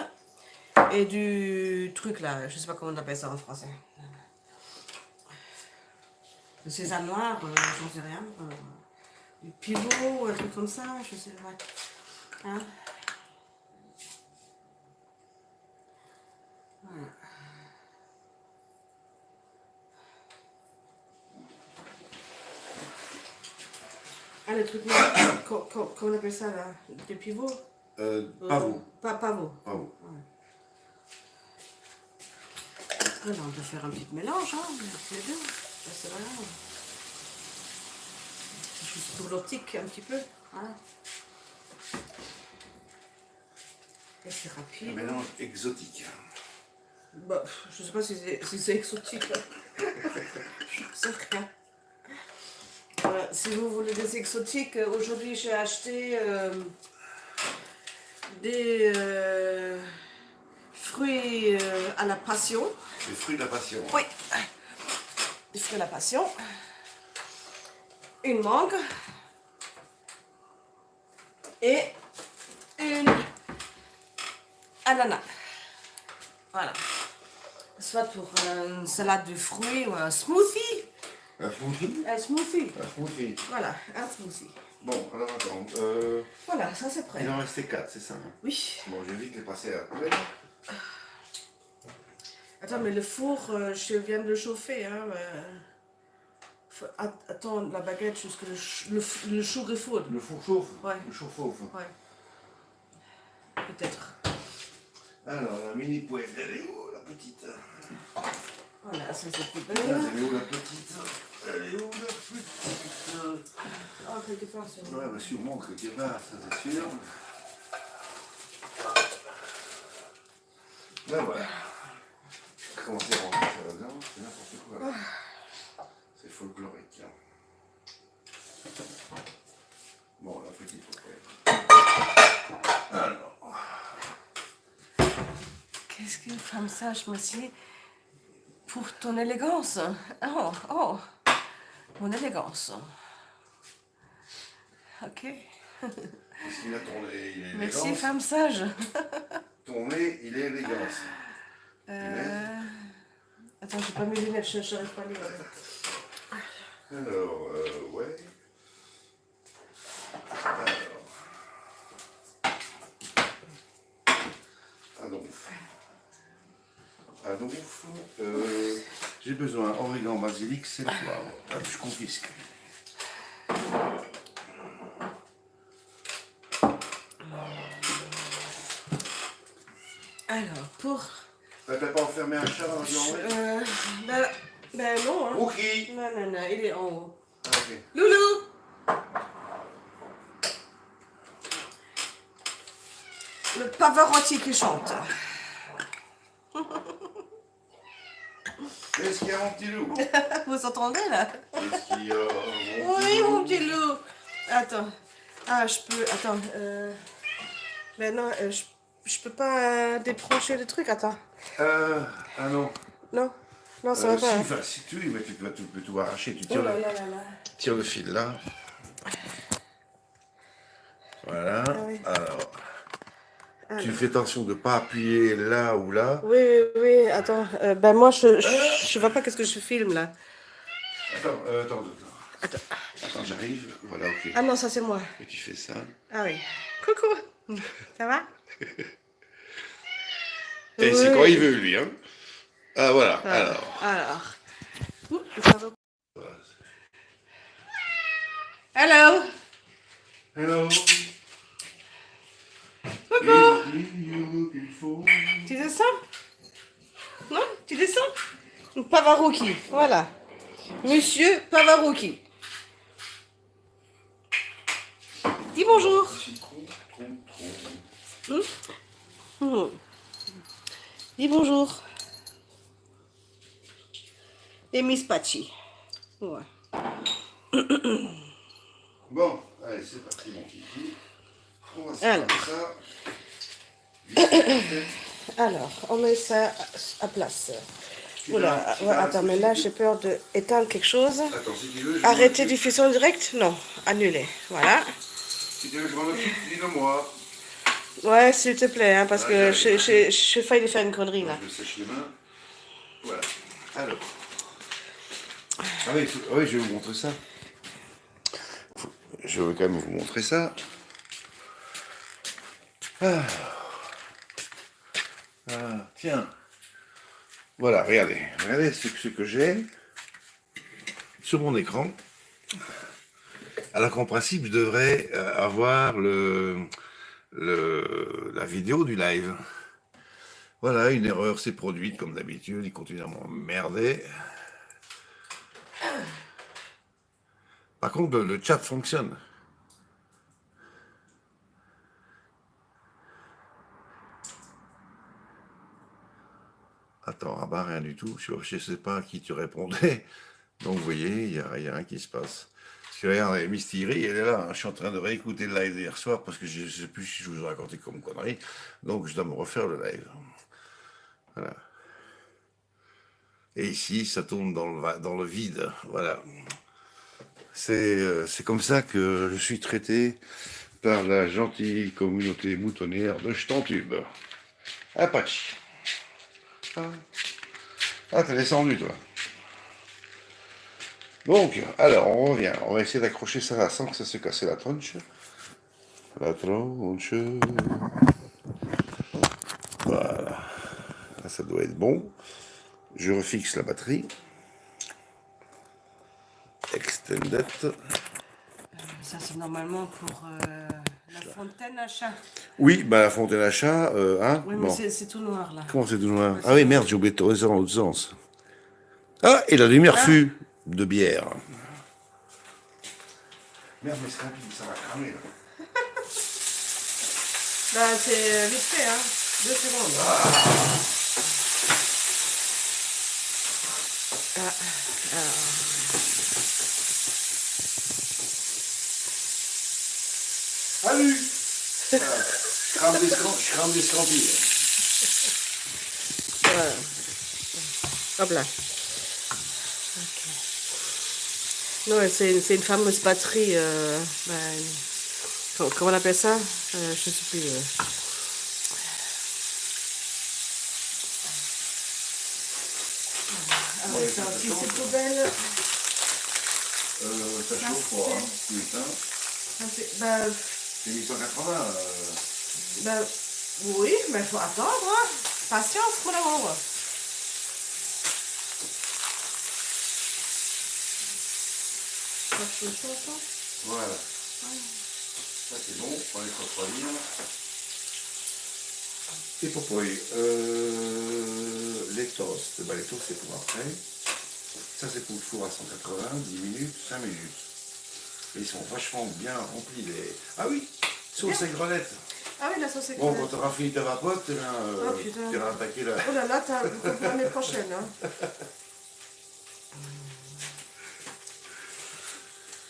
et du truc là, je sais pas comment on appelle ça en français. Le sésame noir, j'en sais rien. Du pivot, un truc comme ça, je sais pas. Hein? Voilà. Ah, le truc noir, comment on appelle ça là? Du pivot? Pavot. Pavot. Pavot. Ouais. Voilà, on peut faire un petit mélange, hein, les deux. Ça, c'est rien. Juste pour l'optique un petit peu. Hein. Et c'est Un rapide. mélange exotique. Bah, je sais pas si c'est exotique. Je sais rien. Voilà, si vous voulez des exotiques, aujourd'hui j'ai acheté des fruits à la passion. Les fruits de la passion. Oui, des fruits à la passion. Une mangue et une ananas. Voilà. Soit pour une salade de fruits ou un smoothie. Un smoothie? Un smoothie. Un smoothie. Voilà, un smoothie. Bon, alors attends. Voilà, ça c'est prêt. Il en restait 4, c'est ça, hein? Oui. Bon, j'ai vite les passer après. Attends, mais le four, je viens de le chauffer. Hein, attends la baguette jusqu'à le four est chaud. Le four chauffe? Ouais. Le four chauffe. Ouais. Peut-être. Alors, la mini poêle, elle est où, la petite? Voilà, ça c'est plus Elle belle. est où, la petite? Elle est où, la petite? Ah, quelque part, c'est Ouais, bah sûrement quelque part, ça c'est sûr. Ben voilà. Commencer à rentrer ça là-dedans, c'est n'importe quoi. C'est folklorique. Bon, la petite faut pas. Alors. Qu'est-ce qu'une femme sage, moi aussi, pour ton élégance. Oh, oh, mon élégance. Ok. Parce qu'il a ton nez, il est Merci, élégance. femme sage. Ton nez, il est élégance. Attends, j'ai pas mes lunettes, je n'arrive pas à lire. Alors, ouais. Alors. Adolphe. J'ai besoin origan, basilic, sel, poivre. Hop, je confisque. Alors, pour... T'as pas enfermé un chat dans la viande? Ben non, hein. Rookie. Non, non, non, il est en haut. Ah, ok. Loulou! Le Pavarotti qui chante. Qu'est-ce qu'il y a, mon petit loup? Vous entendez là? Qu'est-ce qu'il y a, mon petit Oui, loup? mon petit loup. Attends. Ah, je peux. Attends. Mais non, je peux pas débrancher le truc. Attends. Ah non. Non. Non, ça va pas. Si, Hein. enfin, si tu mais tu peux tout arracher. Tu Oh tires, là là là là. tires le fil là. Voilà. Ah oui. Alors, tu fais attention de ne pas appuyer là ou là. Oui, oui, oui. Attends. Ben moi, je vois pas qu'est-ce que je filme là. Attends. Attends, j'arrive. Voilà, ok. Ah non, ça c'est moi. Et tu fais ça. Ah oui. Coucou. Ça va? Et Oui. c'est quand il veut, lui, hein. Ah, voilà. Alors. Ouh, Hello. Hello. Coucou. Il faut... Tu descends? Non? Tu descends? Pavarotti, voilà. Monsieur Pavarotti. Dis bonjour. Dis bonjour. Et Miss Pachi. Ouais. Bon, allez, c'est parti, mon kiki. On va se Alors. faire ça. Alors, on met ça à place. Tu Oula, vas- attends, mais là j'ai peur d'éteindre quelque chose. Attends, si tu veux, je Arrêter m'en occupe. diffusion directe? Non, annuler. Voilà. Si tu veux, je m'en occupe, dis-le-moi. Ouais, s'il te plaît, hein, parce que j'arrive. j'ai failli faire une connerie là. Je me sèche les mains. Voilà. Alors. Ah oui, oui, je vais vous montrer ça. Je vais quand même vous montrer ça. Ah, tiens. Voilà, regardez ce que j'ai sur mon écran. Alors qu'en principe, je devrais avoir la vidéo du live. Voilà, une erreur s'est produite comme d'habitude, il continue à m'emmerder. Par contre, le chat fonctionne. Attends, ah bah rien du tout, je ne sais pas à qui tu répondais. Donc vous voyez, il n'y a rien qui se passe. Parce que regarde, Mystery, elle est là, hein. Je suis en train de réécouter le live d'hier soir parce que je ne sais plus si je vous ai raconté comme connerie. Donc je dois me refaire le live. Voilà. Et ici, ça tourne dans le vide. Voilà. C'est comme ça que je suis traité par la gentille communauté moutonnière de Stantube. Apache. Ah, t'es descendu, toi. Donc, alors, on revient. On va essayer d'accrocher ça là sans que ça se casse la tronche. La tronche. Voilà. Là, ça doit être bon. Je refixe la batterie. Extended. Ça c'est normalement pour la fontaine à chat. Oui, bah la fontaine à chat, hein. Oui, mais Bon. c'est tout noir là. Comment c'est tout noir? Ah oui, merde, j'ai oublié de tourner ça dans l'autre sens. Ah, et la lumière fut de bière. Merde, mais c'est rapide, ça va cramer là. Bah c'est vite fait, hein. 2 secondes. Salut. Je crame des scrampilles. Voilà. Hop là. Ok. Non, c'est une fameuse batterie. Comment on appelle ça? Je ne sais plus. Alors, Ouais, c'est un ça petit chauffe. poubelle. Ça chauffe quoi, hein, tu m'éteins. C'est 1880. Oui, mais il faut attendre. Hein. Patience, mon amour. Ça, c'est chaud, ça. Voilà. Ça c'est bon, on va les refroidir. Et pour les toasts, les toasts c'est pour après. Ça c'est pour le four à 180, 10 minutes, 5 minutes. Et ils sont vachement bien remplis. Ah oui, sauce aigrelette. Ah oui, la sauce est Bon, quand tu auras fini ta vapote, tu putain. iras attaquer la... Oh là là, t'as pour l'année prochaine. Hein.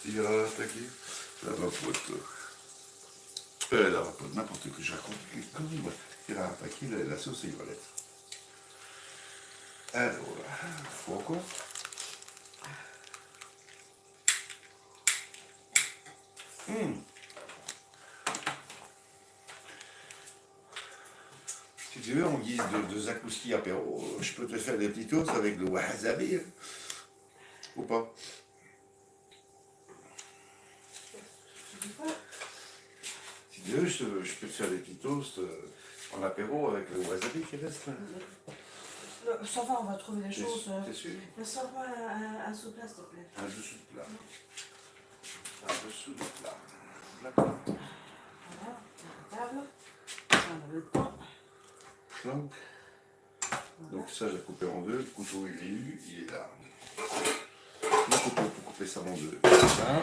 Tu iras attaquer la vapote. La vapote, n'importe quoi, je raconte. Tu iras attaquer la sauce aigrelette. Alors, faut quoi? Si tu veux, en guise de zakouski apéro, je peux te faire des petits toasts avec le wasabi. Ou pas? Si tu veux, je peux te faire des petits toasts en apéro avec le wasabi qui reste. Ça va, on va trouver des choses. T'es sûr? Mais sors-moi un sous-plat, s'il te plaît. Un dessous de plat. Un dessous de plat. Voilà, la table. Ça, on a le temps. donc ça, j'ai coupé en deux. Le couteau, il est eu, il est là. Le couteau pour couper ça en deux. Ça,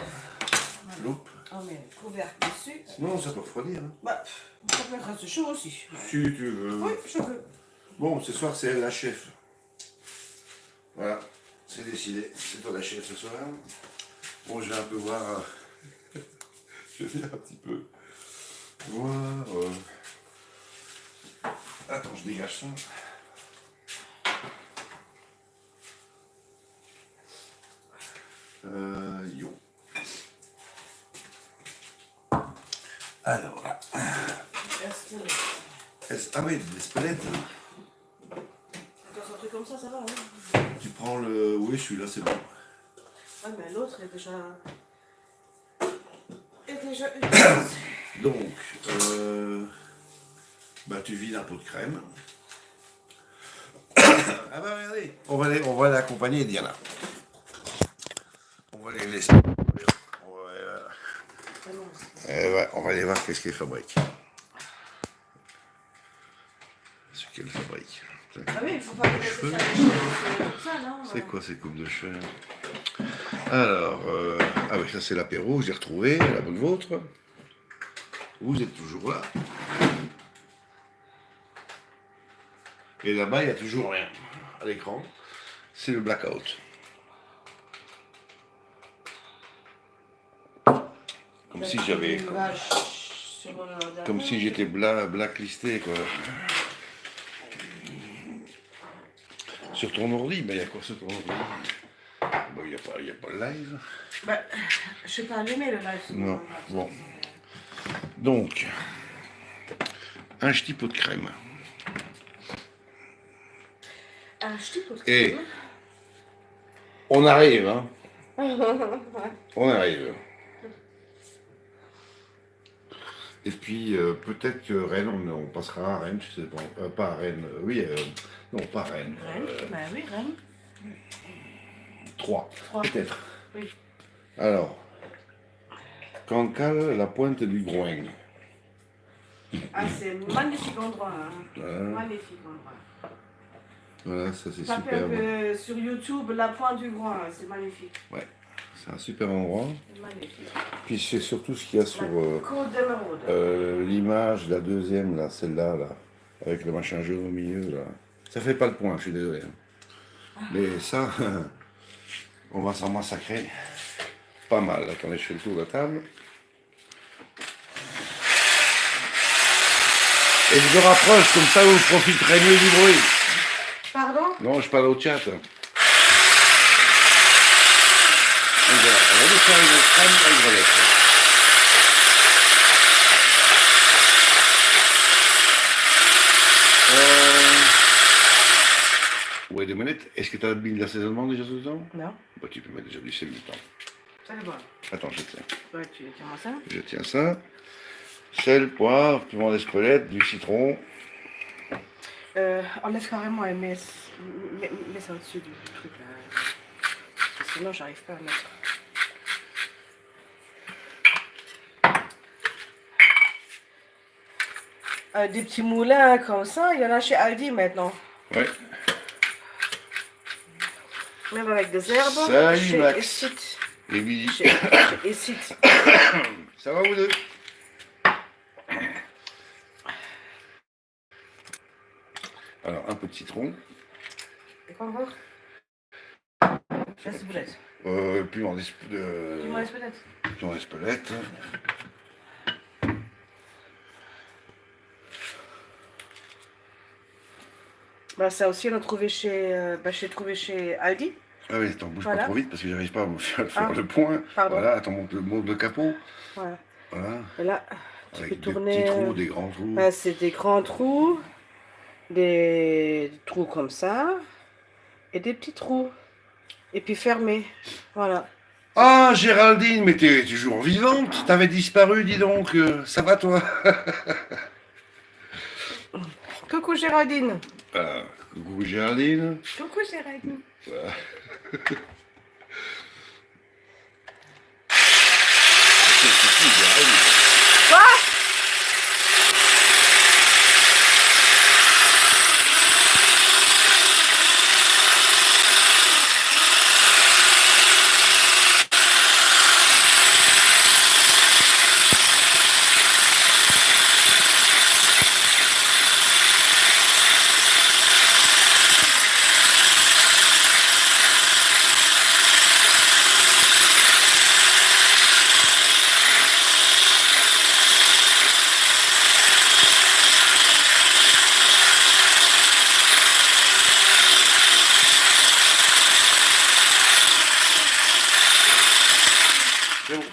loupe. On met le couvercle dessus. Sinon, ça peut refroidir. Hein. Bah, ça peut être chaud aussi. Si tu veux. Oui, je veux. Bon, ce soir, c'est elle la chef. Voilà, c'est décidé. C'est toi la chef ce soir. Bon, je vais un peu voir. Je vais un petit peu voir. Attends, je dégage ça. Yo. Alors, ah oui, des spelettes. Quand c'est un truc comme ça va. Hein. Tu prends le. Oui, celui-là, c'est bon. Ah, mais l'autre est déjà. Donc, tu vides un pot de crème. Ah bah regardez, on va l'accompagner Diana. On va les laisser. On va aller voir qu'est-ce qu'elle fabrique. Ce qu'elle fabrique. Ah oui, il faut pas laisser ça comme ça, non? C'est quoi ces coupes de cheveux? Alors, ah oui, ça c'est l'apéro, j'ai retrouvé, la bonne vôtre. Vous êtes toujours là. Et là-bas, il n'y a toujours rien à l'écran. C'est le blackout. Comme si j'avais... Comme si j'étais blacklisté, quoi. Sur ton ordi, mais il y a quoi sur ton ordi? Bon, il n'y a pas le live. Bah, je sais pas allumer le live. Non, bon. Donc, un petit pot de crème. Un petit pot de Et crème. on arrive, hein. On arrive. Et puis, peut-être que Rennes, on passera à Rennes, je sais pas. Pas à Rennes, oui, non, pas Rennes. Rennes, bah oui, Rennes. 3, peut-être. Oui. Alors, Cancale, la pointe du groin. Ah, c'est magnifique endroit. Hein. Voilà. Magnifique endroit. Voilà, ça c'est Tapez super. un peu sur YouTube, la pointe du groin, c'est magnifique. Ouais, c'est un super endroit. Magnifique. Puis c'est surtout ce qu'il y a sur Côte d'Émeraude. l'image, la deuxième, là, celle-là, là. avec le machin jaune au milieu, là. Ça fait pas le point, je suis désolé. Mais ça, on va s'en massacrer pas mal. Attendez, je fais le tour de la table. Et je me rapproche, comme ça vous profiterez mieux du bruit. Pardon? Non, je parle au chat. Donc voilà, on va nous faire une crème aigrelette. Wait a minute, est-ce que tu as mis de l'assaisonnement déjà dedans? Non. Bah, tu peux mettre déjà du sel dedans. Ça c'est bon. Attends, je tiens. Ouais, tu tiens ça? Je tiens ça. Sel, poivre, piment d'Espelette, du citron. Enlève carrément et mets ça au-dessus du truc là. Parce que sinon j'arrive pas à mettre. Des petits moulins comme ça, il y en a chez Aldi maintenant. Ouais. Même avec des herbes. Salut chez Max. Essit. Et Billy. Chez Essit. Ça va vous deux? Alors, un peu de citron. Et quoi encore? Laisse peut-être. Piment d'Espelette. Dis-moi laisse peut-être. Piment d'Espelette. Bah ça aussi on a trouvé chez, j'ai trouvé chez Aldi. Ah oui, attends, bouge Voilà. pas trop vite parce que j'arrive pas à me faire Ah, le point. pardon. Voilà, attends, monte le capot. Voilà. Voilà. Et là, tu Avec peux des tourner. petits trous, des grands trous. C'est des grands trous, des trous comme ça, et des petits trous. Et puis fermés. Voilà. Ah, Géraldine, mais t'es toujours vivante. T'avais disparu, dis donc. Ça va, toi? Coucou Géraldine. Coucou, Géraldine. Coucou Géraldine. Voilà. Quoi?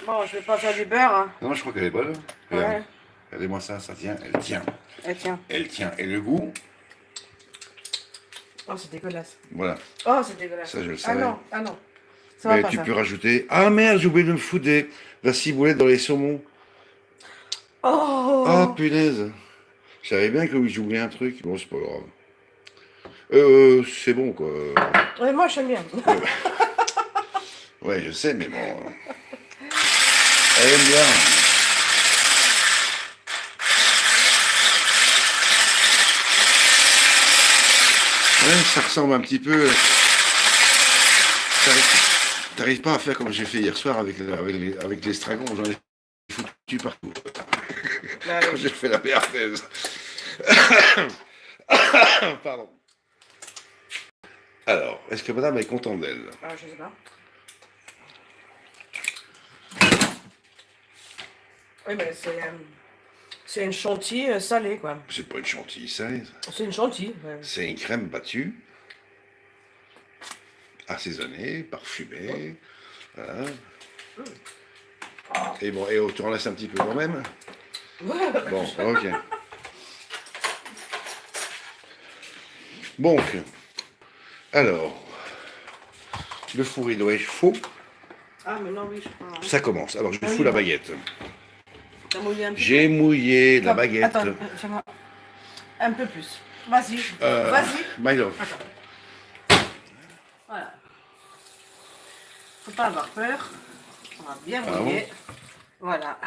Bon, je vais pas faire du beurre. Hein. Non, je crois qu'elle est bonne. Regarde. Ouais. Regardez-moi ça, ça tient, elle tient. Tiens. Elle tient. Et le goût, Oh, c'est dégueulasse. voilà. Oh, c'est dégueulasse. Ça, je le Ah savais. non, ah non. Ça va Mais pas tu ça. peux rajouter. Ah merde, j'ai oublié de me foutre de la ciboulette dans les saumons. Oh. Ah punaise. Je savais bien que j'oubliais un truc. Bon, c'est pas grave. C'est bon quoi. Ouais, moi j'aime bien. Ouais, je sais, mais bon. Elle aime bien. Ouais, ça ressemble un petit peu. T'arrives pas à faire comme j'ai fait hier soir avec l'estragon, j'en ai foutu partout. Là, Quand j'ai fait la béarnaise. Pardon. Alors, est-ce que madame est contente d'elle? ah, je sais pas. Oui, mais c'est une chantilly salée, quoi. C'est pas une chantilly salée, ça. C'est une chantilly. Ouais. C'est une crème battue, assaisonnée, parfumée. Voilà. Et bon, et tu en laisses un petit peu quand même? Bon, ok. Donc, alors, le four il doit être chaud. Ah, mais non, oui, je crois. Ça commence. Alors, je Ah oui, fous la bon. baguette. T'as mouillé un peu. J'ai mouillé la Attends, baguette. Attends, fais-moi un peu plus. Vas-y, vas-y. My love. Attends. Voilà. Faut pas avoir peur. On va bien Ah mouiller. Voilà.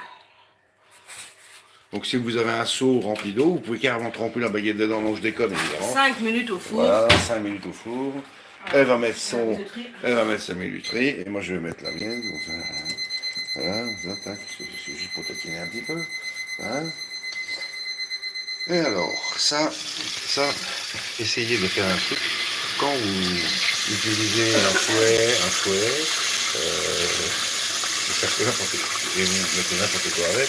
Donc, si vous avez un seau rempli d'eau, vous pouvez carrément tremper la baguette dedans. Non, je déconne, évidemment. 5 minutes au four. Voilà, 5 minutes au four. Elle va mettre La minuterie. elle va mettre sa minuterie, et moi je vais mettre la mienne. Donc ça, voilà, ça, tac, c'est juste pour taquiner un petit peu. Voilà. Et alors, ça, essayez de faire un truc. Quand vous utilisez un fouet, vous faites n'importe quoi, et vous mettez n'importe quoi avec,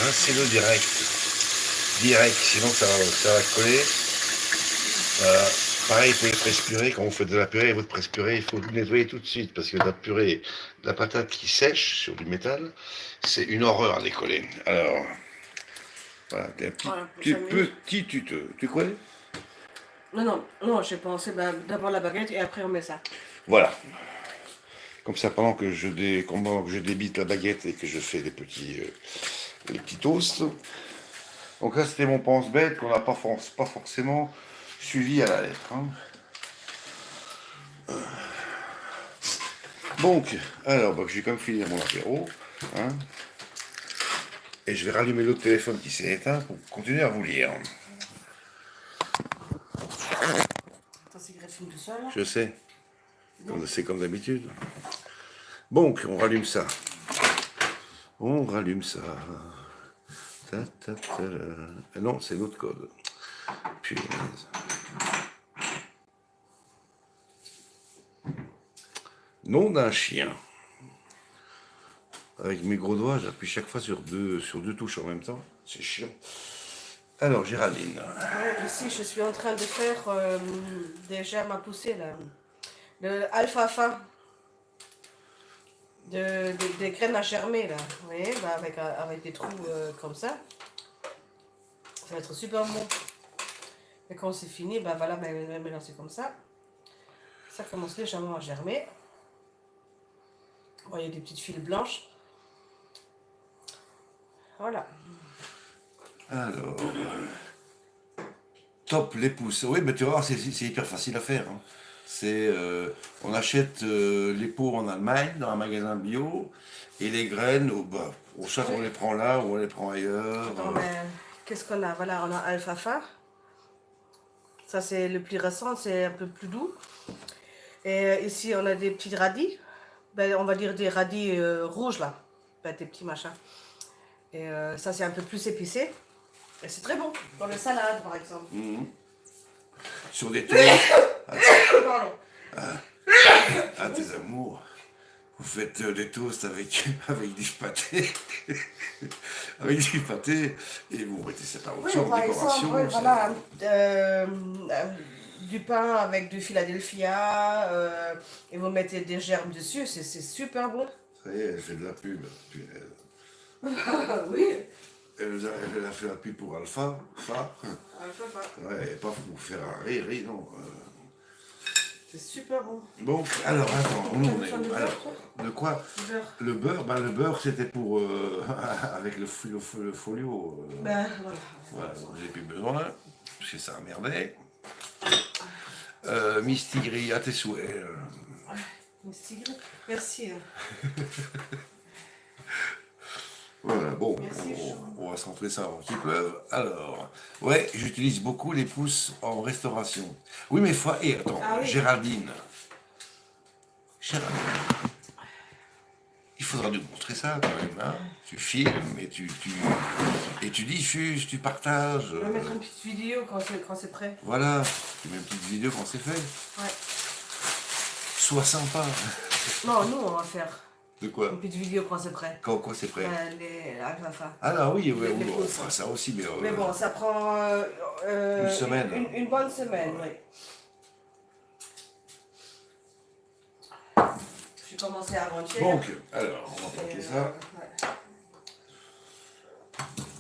rincez-le direct, sinon ça va coller. Pareil pour les presse-purées, quand vous faites de la purée, votre presse-purée, il faut le nettoyer tout de suite, parce que la purée, la patate qui sèche sur du métal, c'est une horreur à décoller. Alors, voilà, un Voilà, petit tuto. Tu connais? non, j'ai pensé d'abord la baguette et après on met ça. Voilà. Comme ça, pendant que je débite la baguette et que je fais les petits toasts. Donc là, c'était mon pense-bête qu'on n'a pas forcément suivi à la lettre. Hein. Donc, alors, j'ai comme fini mon apéro. Hein, et je vais rallumer l'autre téléphone qui s'est éteint pour continuer à vous lire. Ta cigarette fume tout seul. Je sais. C'est comme d'habitude. Donc, on rallume ça. Non, c'est l'autre code. Punaise. Nom d'un chien. Avec mes gros doigts, j'appuie chaque fois sur deux touches en même temps. C'est chiant. Alors, Géraldine. Ouais, ici, je suis en train de faire des germes à pousser, là. Le alfalfa. Des graines à germer, là. Vous voyez, avec des trous comme ça. Ça va être super bon. Et quand c'est fini, voilà, mélanger comme ça. Ça commence légèrement à germer. Bon, il y a des petites fils blanches. Voilà. Alors, top les pousses. Oui, mais tu vois, c'est hyper facile à faire. Hein. On achète les pots en Allemagne, dans un magasin bio, et les graines, soit on les prend là, ou on les prend ailleurs. Non, mais qu'est-ce qu'on a? Voilà, on a alfalfa. Ça, c'est le plus récent, c'est un peu plus doux. Et ici, on a des petits radis. On va dire des radis rouges, là. Des petits machins. Et ça, c'est un peu plus épicé. Et c'est très bon, dans les salades, par exemple. Sur des toasts. Pardon. Tes amours, vous faites des toasts avec du pâté. avec du pâté, et vous mettez ça par Oui, option, par décoration. exemple, voilà, du pain avec du Philadelphia, et vous mettez des germes dessus, c'est super bon. Ça y est, elle fait de la pub. Oui. Elle a fait la pub pour Alpha. Alfalfa. Ouais, et pas pour Ferrari, non. C'est super bon. Bon, alors, attends, nous on est où? Du Alors, beurre, de quoi? Le beurre. Le beurre c'était pour. avec le folio. Voilà. Voilà, donc j'ai plus besoin, parce que ça a merdé. Mistigris, à tes souhaits. Merci. Voilà, bon, Merci, on va se rentrer ça avant qu'il pleuve. Alors, ouais, j'utilise beaucoup les pousses en restauration. Oui, mais attends, Ah oui. Géraldine, il faudra nous montrer ça quand même, hein. Tu filmes et tu diffuses, tu partages. On va mettre une petite vidéo quand c'est prêt. Voilà, tu mets une petite vidéo quand c'est fait. Ouais. Sois sympa. Non, nous, on va faire De quoi? une petite vidéo quand c'est prêt. Quand quoi c'est prêt? Les alfalfa. Ah là oui, les on pousses. fera ça aussi, mais... Mais bon, ça prend une semaine. Une bonne semaine, oui. J'ai commencé avant-hier. Donc, alors, on va planter ça. Ouais.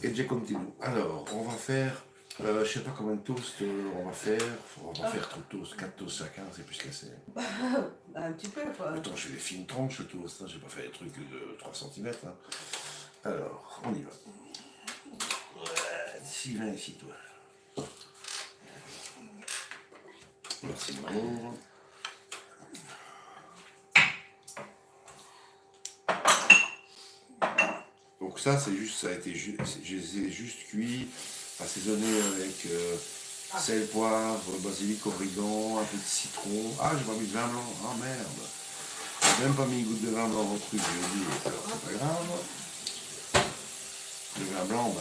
Et je continue. Alors, on va faire, je sais pas combien de toasts on va faire. On va faire trop de toasts, 4 toasts chacun, c'est plus cassé. Un petit peu, quoi. Attends, je fais des fines tranches de toast, hein, j'ai pas fait des trucs de 3 cm. Hein. Alors, on y va. Ici, viens ici, toi. Merci, mon amour. Donc ça, c'est juste, ça a été je les ai juste cuits, assaisonnés avec sel, poivre, basilic, origan, un peu de citron. Ah, j'ai pas mis de vin blanc. Ah merde. J'ai même pas mis une goutte de vin blanc dans le truc, j'ai oublié. Alors, c'est pas grave. Le vin blanc,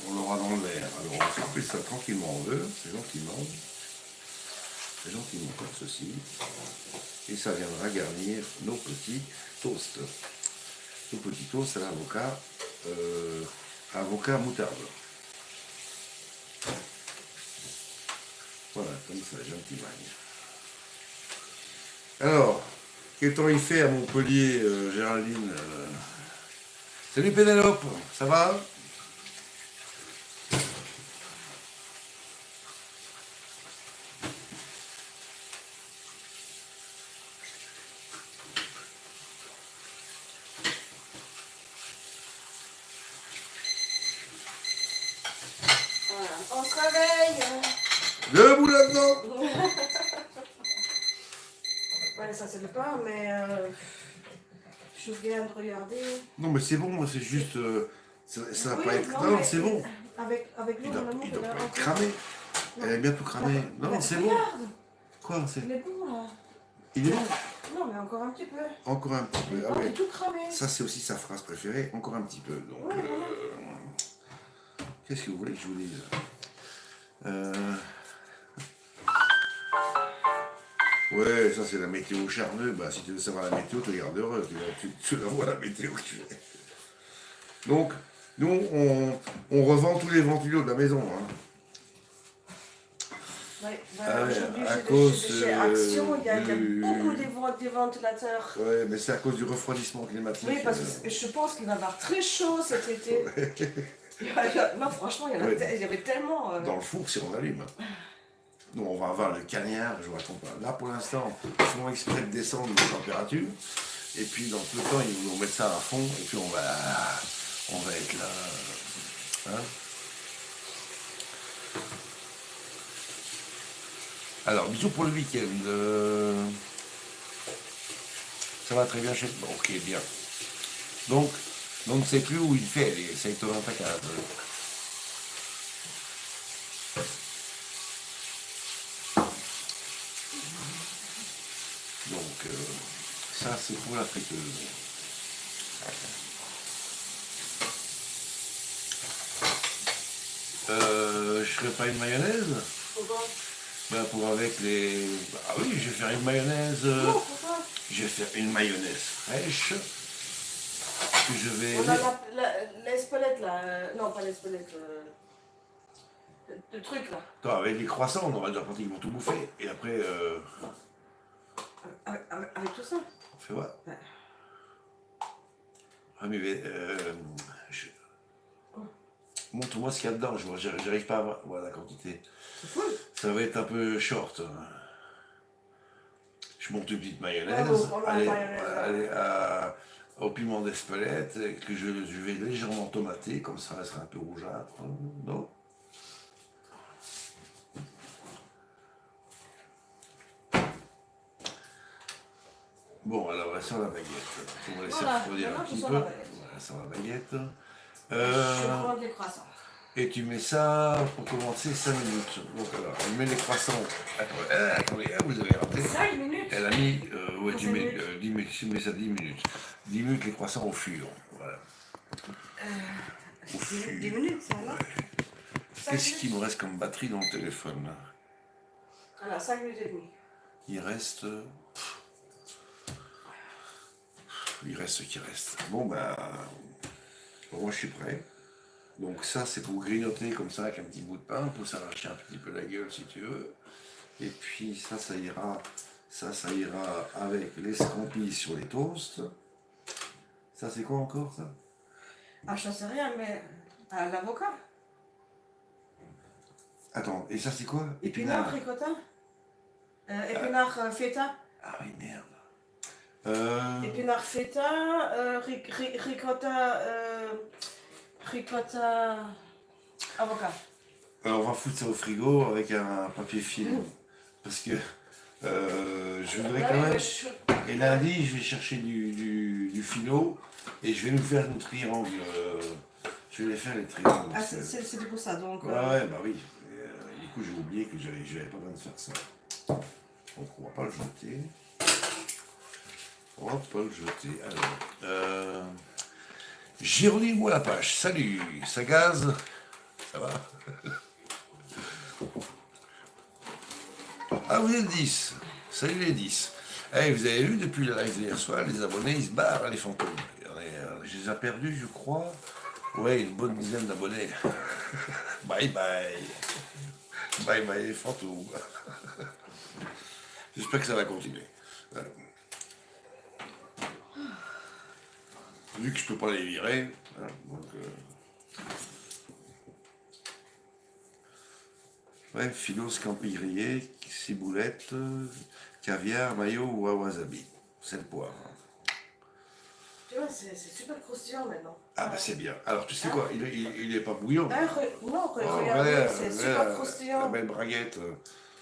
on on l'aura dans le verre. Alors on s'appelle ça tranquillement en deux, c'est gentiment. C'est gentiment comme ceci. Et ça viendra garnir nos petits toasts. Nos petits toasts à l'avocat, avocat moutarde. Voilà, comme ça, gentiment. Alors, quel temps il fait à Montpellier, Géraldine Salut Pénélope, ça va? Voilà, on se réveille. Debout là-dedans. Ouais, ça c'est le pain, mais je viens de regarder. Non mais c'est bon, moi c'est juste... ça va Oui, pas être... non, Non, mais c'est bon. Avec l'eau, Il doit, mon amour, il doit il a pas être encore- cramé. Elle est bientôt cramée. Non, Mais c'est bon. regarde, Quoi c'est... il est bon là. Il est bon. Non, mais encore un petit peu. Encore un petit Il peu. est Ah pas ouais. du tout cramé. Ça c'est aussi sa phrase préférée, encore un petit peu. Donc, Ouais, qu'est-ce que vous voulez que je vous dise Ouais, ça c'est la météo charneux. Bah, si tu veux savoir la météo, tu regardes heureux. Tu la vois la météo que tu fais. Donc, nous, on revend tous les ventilos de la maison. Hein. Ouais, Ah ouais, aujourd'hui, à chez cause, chez Action, il y a du- beaucoup des ventilateurs. Ouais, mais c'est à cause du refroidissement climatique. Oui, parce que je pense qu'il va avoir très chaud cet été. Non, franchement, il y avait tellement. Dans le four, si on allume. Nous, on va avoir le cagnard, je vous raconte pas. Là, pour l'instant, ils font exprès de descendre les températures. Et puis, dans peu de temps, ils vont mettre ça à fond. Et puis, on va être là. Hein. Alors, bisous pour le week-end. Ça va très bien chez toi. Ok, bien. Donc, c'est plus où il fait, c'est étonnant à 4. Donc, ça, c'est pour la friteuse. Je ferai pas une mayonnaise? Pourquoi? Ben, pour avec les... Ah oui, je vais faire une mayonnaise... Non, pourquoi? Je vais faire une mayonnaise fraîche. Que je vais... On a l'espelette là. Non, pas l'espelette. Le truc là. Attends, avec les croissants, on aurait déjà pratiquement tout bouffé. Et après, Avec tout ça. on fait ouais. Ouais. Ah mais montre-moi ce qu'il y a dedans, j'arrive pas à voir la quantité. C'est fou. Ça va être un peu short. Je monte une petite mayonnaise, Ah bon, on a la mayonnaise. au piment d'Espelette, que je vais légèrement tomater, comme ça elle sera un peu rougeâtre. Non? Bon, alors sur la baguette. On va laisser Voilà, refroidir un maintenant, petit sur peu. la baguette. Voilà, sur la baguette. Je prends des croissants. Et tu mets ça pour commencer 5 minutes. Donc alors, elle met les croissants. Attendez, vous avez raté. 5 minutes. Elle a mis, ouais, Dans tu 5 mets, minutes. 10 minutes, tu mets ça 10 minutes. 10 minutes les croissants au fur. Voilà. Au 10 fur. minutes, ça là. Qu'est-ce qui me reste comme batterie dans le téléphone là? Voilà, 5 minutes et demie. Il reste. Il reste ce qui reste. Bon ben. Moi je suis prêt. Donc ça c'est pour grignoter comme ça avec un petit bout de pain, pour s'arracher un petit peu la gueule si tu veux. Et puis ça ira. Ça ira avec les scampis sur les toasts. Ça c'est quoi encore ça? Ah, je ne sais rien, mais. L'avocat. Attends, et ça c'est quoi? Épinard, ricotta. Épinard feta. Ah oui, merde. Épinard feta, ricotta. Ricotta. Avocat. Alors on va foutre ça au frigo avec un papier film. Parce que je voudrais quand même. Et lundi, je vais chercher du philo et je vais nous faire nos triangles. Je vais les faire les triangles. Ah, c'était pour ça, donc. Ouais, ouais, bah oui. Du coup, j'ai oublié que j'avais pas besoin de faire ça. Donc, on va pas le jeter. On va pas le jeter. Alors, Jérôme Moulapache, salut. Ça gaz? Ça va? Ah, vous êtes 10. Salut les 10. Eh, vous avez vu depuis le live d'hier soir, les abonnés, ils se barrent, les fantômes. Je les ai perdus, je crois. Ouais, une bonne dizaine d'abonnés. Bye bye. Bye bye les fantômes. J'espère que ça va continuer. Voilà. Vu que je peux pas les virer, hein, donc... Ouais, Philos Campigrier, ciboulette, caviar, maillot ou à wasabi. C'est le poivre. Tu vois, c'est super croustillant maintenant. Ah bah c'est bien. Alors tu sais quoi, il est pas bouillant. Ah, non, Oh, regardez, c'est super la croustillant. belle braguette.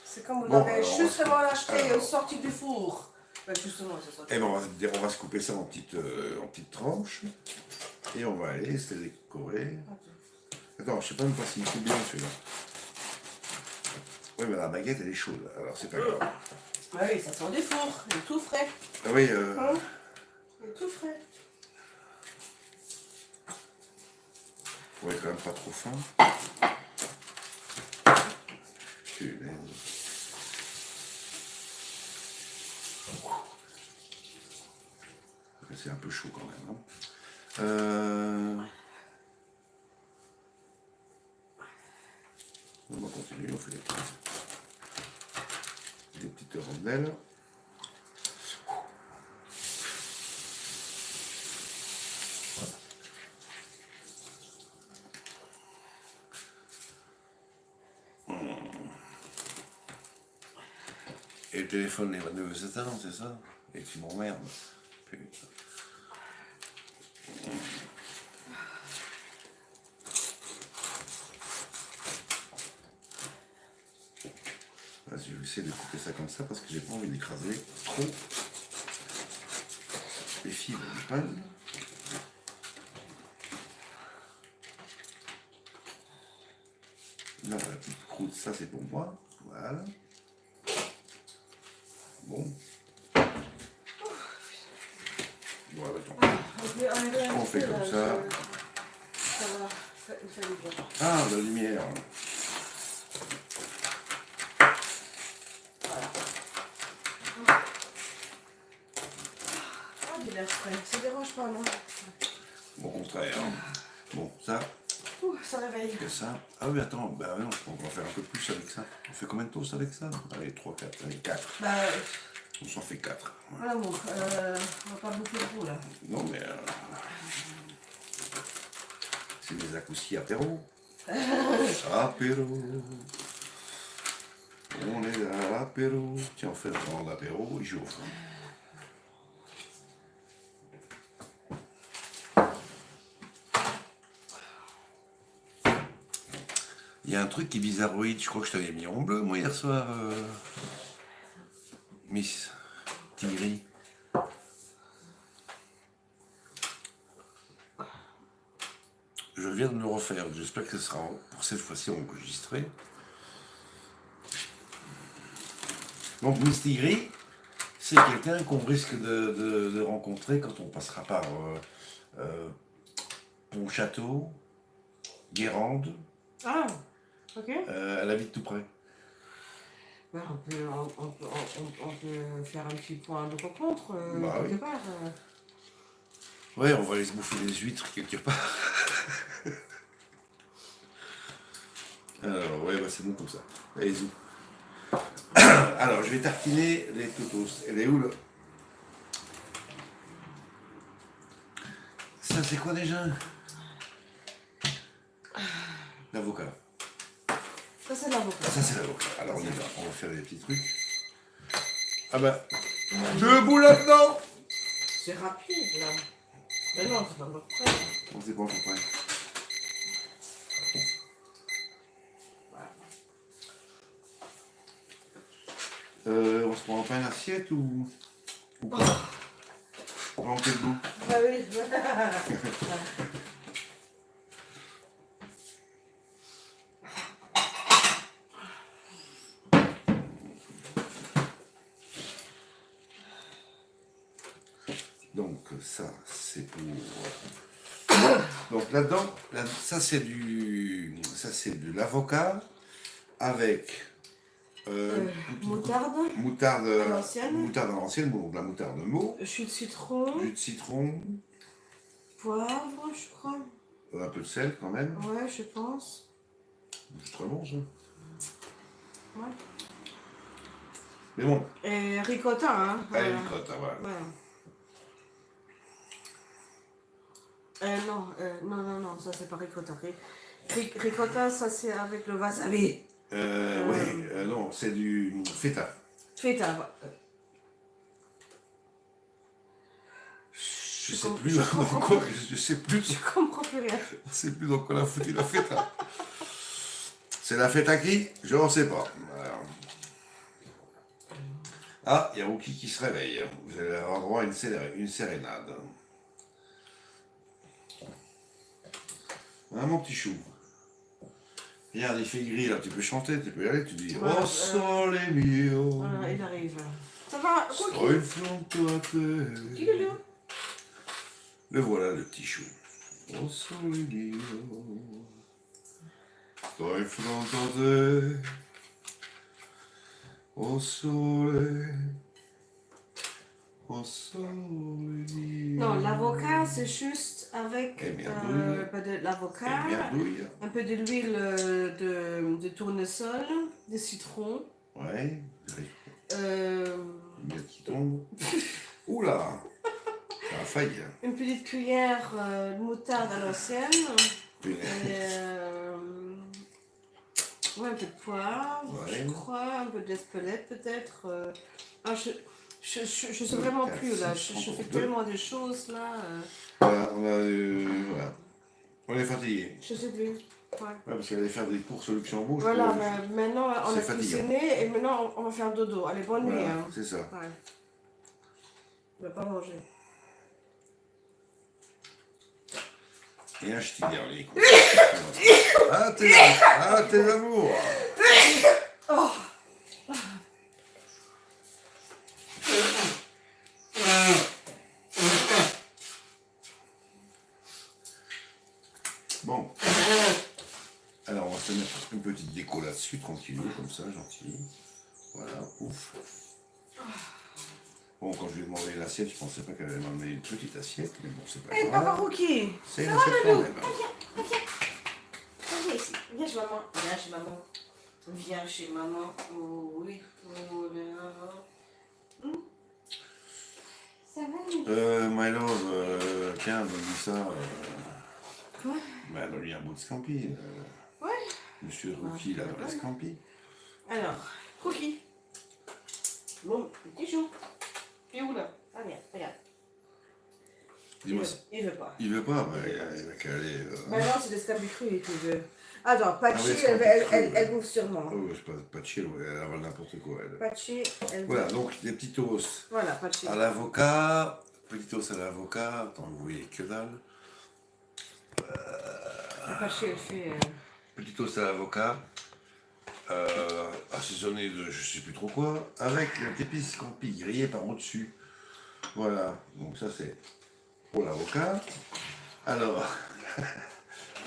C'est comme vous Bon, l'avez alors, justement acheté alors. sorti du four. Ben, justement, c'est sorti. Eh ben, on va se couper ça en petites tranches. Et on va aller se les décorer. Attends, je sais pas même pas s'il fait bien celui-là. Oui, mais la baguette, elle est chaude, alors c'est pas grave. Ah oui, ça sent du four, il est tout frais. Ah oui, Hein, il est tout frais. ouais, quand même pas trop fin. Punaise. C'est un peu chaud quand même. Hein. On va continuer, on fait des petites rondelles. Et le téléphone les 29 ans, c'est ça? Et tu m'emmerdes. Putain. Vas-y, je vais essayer de couper ça comme ça parce que j'ai pas envie d'écraser trop les fibres du pain. Là, la petite croûte, ça c'est pour moi. Voilà. Bon. Voilà, attends. On fait comme ça. Ça va, ça me fait du bien. Ah, la lumière. Ah, il a l'air frais, ça dérange pas, non? Au contraire. Bon, ça, Ouh, ça réveille. que ça. Ah oui, attends, bah non, on va faire un peu plus avec ça. On fait combien de toasts avec ça? Allez, 3, 4, allez, 4. Bah, On s'en fait 4. voilà, bon, on va pas bouffer trop, là. Non, mais c'est des accoucis apéro. Apéro. On est à l'apéro. Tiens, on fait vraiment l'apéro et je au fond. Il y a un truc qui est bizarroïde, je crois que je t'avais mis en bleu, moi, hier soir. Miss Tigri. Je viens de le refaire, j'espère que ce sera pour cette fois-ci enregistré. Donc Miss Tigri, c'est quelqu'un qu'on risque de rencontrer quand on passera par Pontchâteau, Guérande. Ah, ok. Elle habite tout près. Bah, on peut faire un petit point de rencontre, Bah quelque oui. part. Ouais, on va aller se bouffer des huîtres quelque part. Alors, ouais, bah c'est bon comme ça. Allez, zou. Alors, je vais tartiner les totos. Elle est où, là? Ça, c'est quoi déjà? L'avocat. Ça, c'est l'avocat. Ça, c'est l'avocat. Alors, on y va. On va faire des petits trucs. Ah bah, debout là-dedans! C'est rapide, là. Mais non, c'est pas encore prêt. On sait pas encore prêt. On se prend en pain assiette ou quoi? En quel goût? Bah oui. Donc ça, c'est pour Donc là-dedans, ça c'est de l'avocat avec Moutarde moutarde à l'ancienne. moutarde à l'ancienne, bon, de la moutarde mot, Jus de citron. jus de citron, Poivre, je crois. un peu de sel quand même. Ouais, je pense. C'est très bon ça. Ouais. Mais bon, Et ricotta, hein. allez, ricotta, voilà. Voilà. Non, ça c'est pas ricotta. Ricotta, ça c'est avec le wasabi. Oui, non, c'est du feta. Feta. Je sais plus dans quoi, je sais plus, Je comprends plus rien. je sais plus dans quoi on a foutu la feta. C'est la feta qui? Je n'en sais pas. Alors. Ah, il y a Rookie qui se réveille. Vous allez avoir droit à une sérénade. Hein, mon petit chou? Regarde, il fait gris là, tu peux chanter, tu peux y aller, tu dis Voilà, oh sole mio. Voilà, il arrive. Ça va, Sto Cookie? in fronte a te. Dis-le. Le voilà, le petit chou. Oh sole mio. Sto in fronte a te. Oh sole. Oh sole mio. Non, l'avocat, c'est juste avec Et merdouille. de l'avocat, Et merdouille. un peu de l'huile de tournesol, du citron. Ouais. Euh, Il y a qui tombe. Oula. Ça a failli. Hein. une petite cuillère de moutarde à l'ancienne. Punaise. Ouais, un peu de poivre, Ouais. je crois, un peu d'espelette peut-être. Je sais vraiment plus là, je fais tellement de choses là. Voilà, voilà. On est fatigué. Je sais plus. Ouais. Ouais, parce qu'elle allait faire des courses au Luxembourg. Voilà, je- ben, maintenant on c'est a fatigant. cuisiné et maintenant on va faire dodo. Allez, bonne nuit. Voilà, Hein. c'est ça. Ouais. On va pas manger. Et un ch'ti dernier. Tes amours. Oh. Bon. Alors, on va se mettre une petite déco là-dessus, tranquillou, comme ça, gentil. Voilà, ouf. Bon, quand je lui ai demandé l'assiette, je pensais pas qu'elle allait m'emmener une petite assiette, mais bon, c'est pas Hey, Papa grave. Rookie. C'est Ça une va, assiette Loulou? quand même. Viens ici. Viens chez maman. Viens chez maman. Viens chez maman. Oh oui. Oh là. Ça va, My love, tiens, donne-lui ça. Quoi? Bah, donne-lui un bout de scampi. Ouais. Monsieur Rookie, là, dans la scampi. Alors, Rookie. Bon, petit chou. Tu es où là? Ah, viens, regarde. Dis-moi, Il veut pas. il veut pas, bah, il va caler. Maintenant, c'est des scampi crus qu'il veut. Attends, Pachi, Ah oui, scampi cru, elle bouffe sûrement. Oh, c'est pas de chier, elle avale n'importe quoi, elle. Pachi, elle Voilà, bouffe. donc des petits toasts Voilà, Pachi. à l'avocat. Petit toast à l'avocat. Attends, vous voyez que dalle. Pachi, elle fait. Petit toast à l'avocat. Assaisonné de je sais plus trop quoi. Avec l'épice scampi grillée par au-dessus. Voilà, donc ça c'est pour l'avocat. Alors,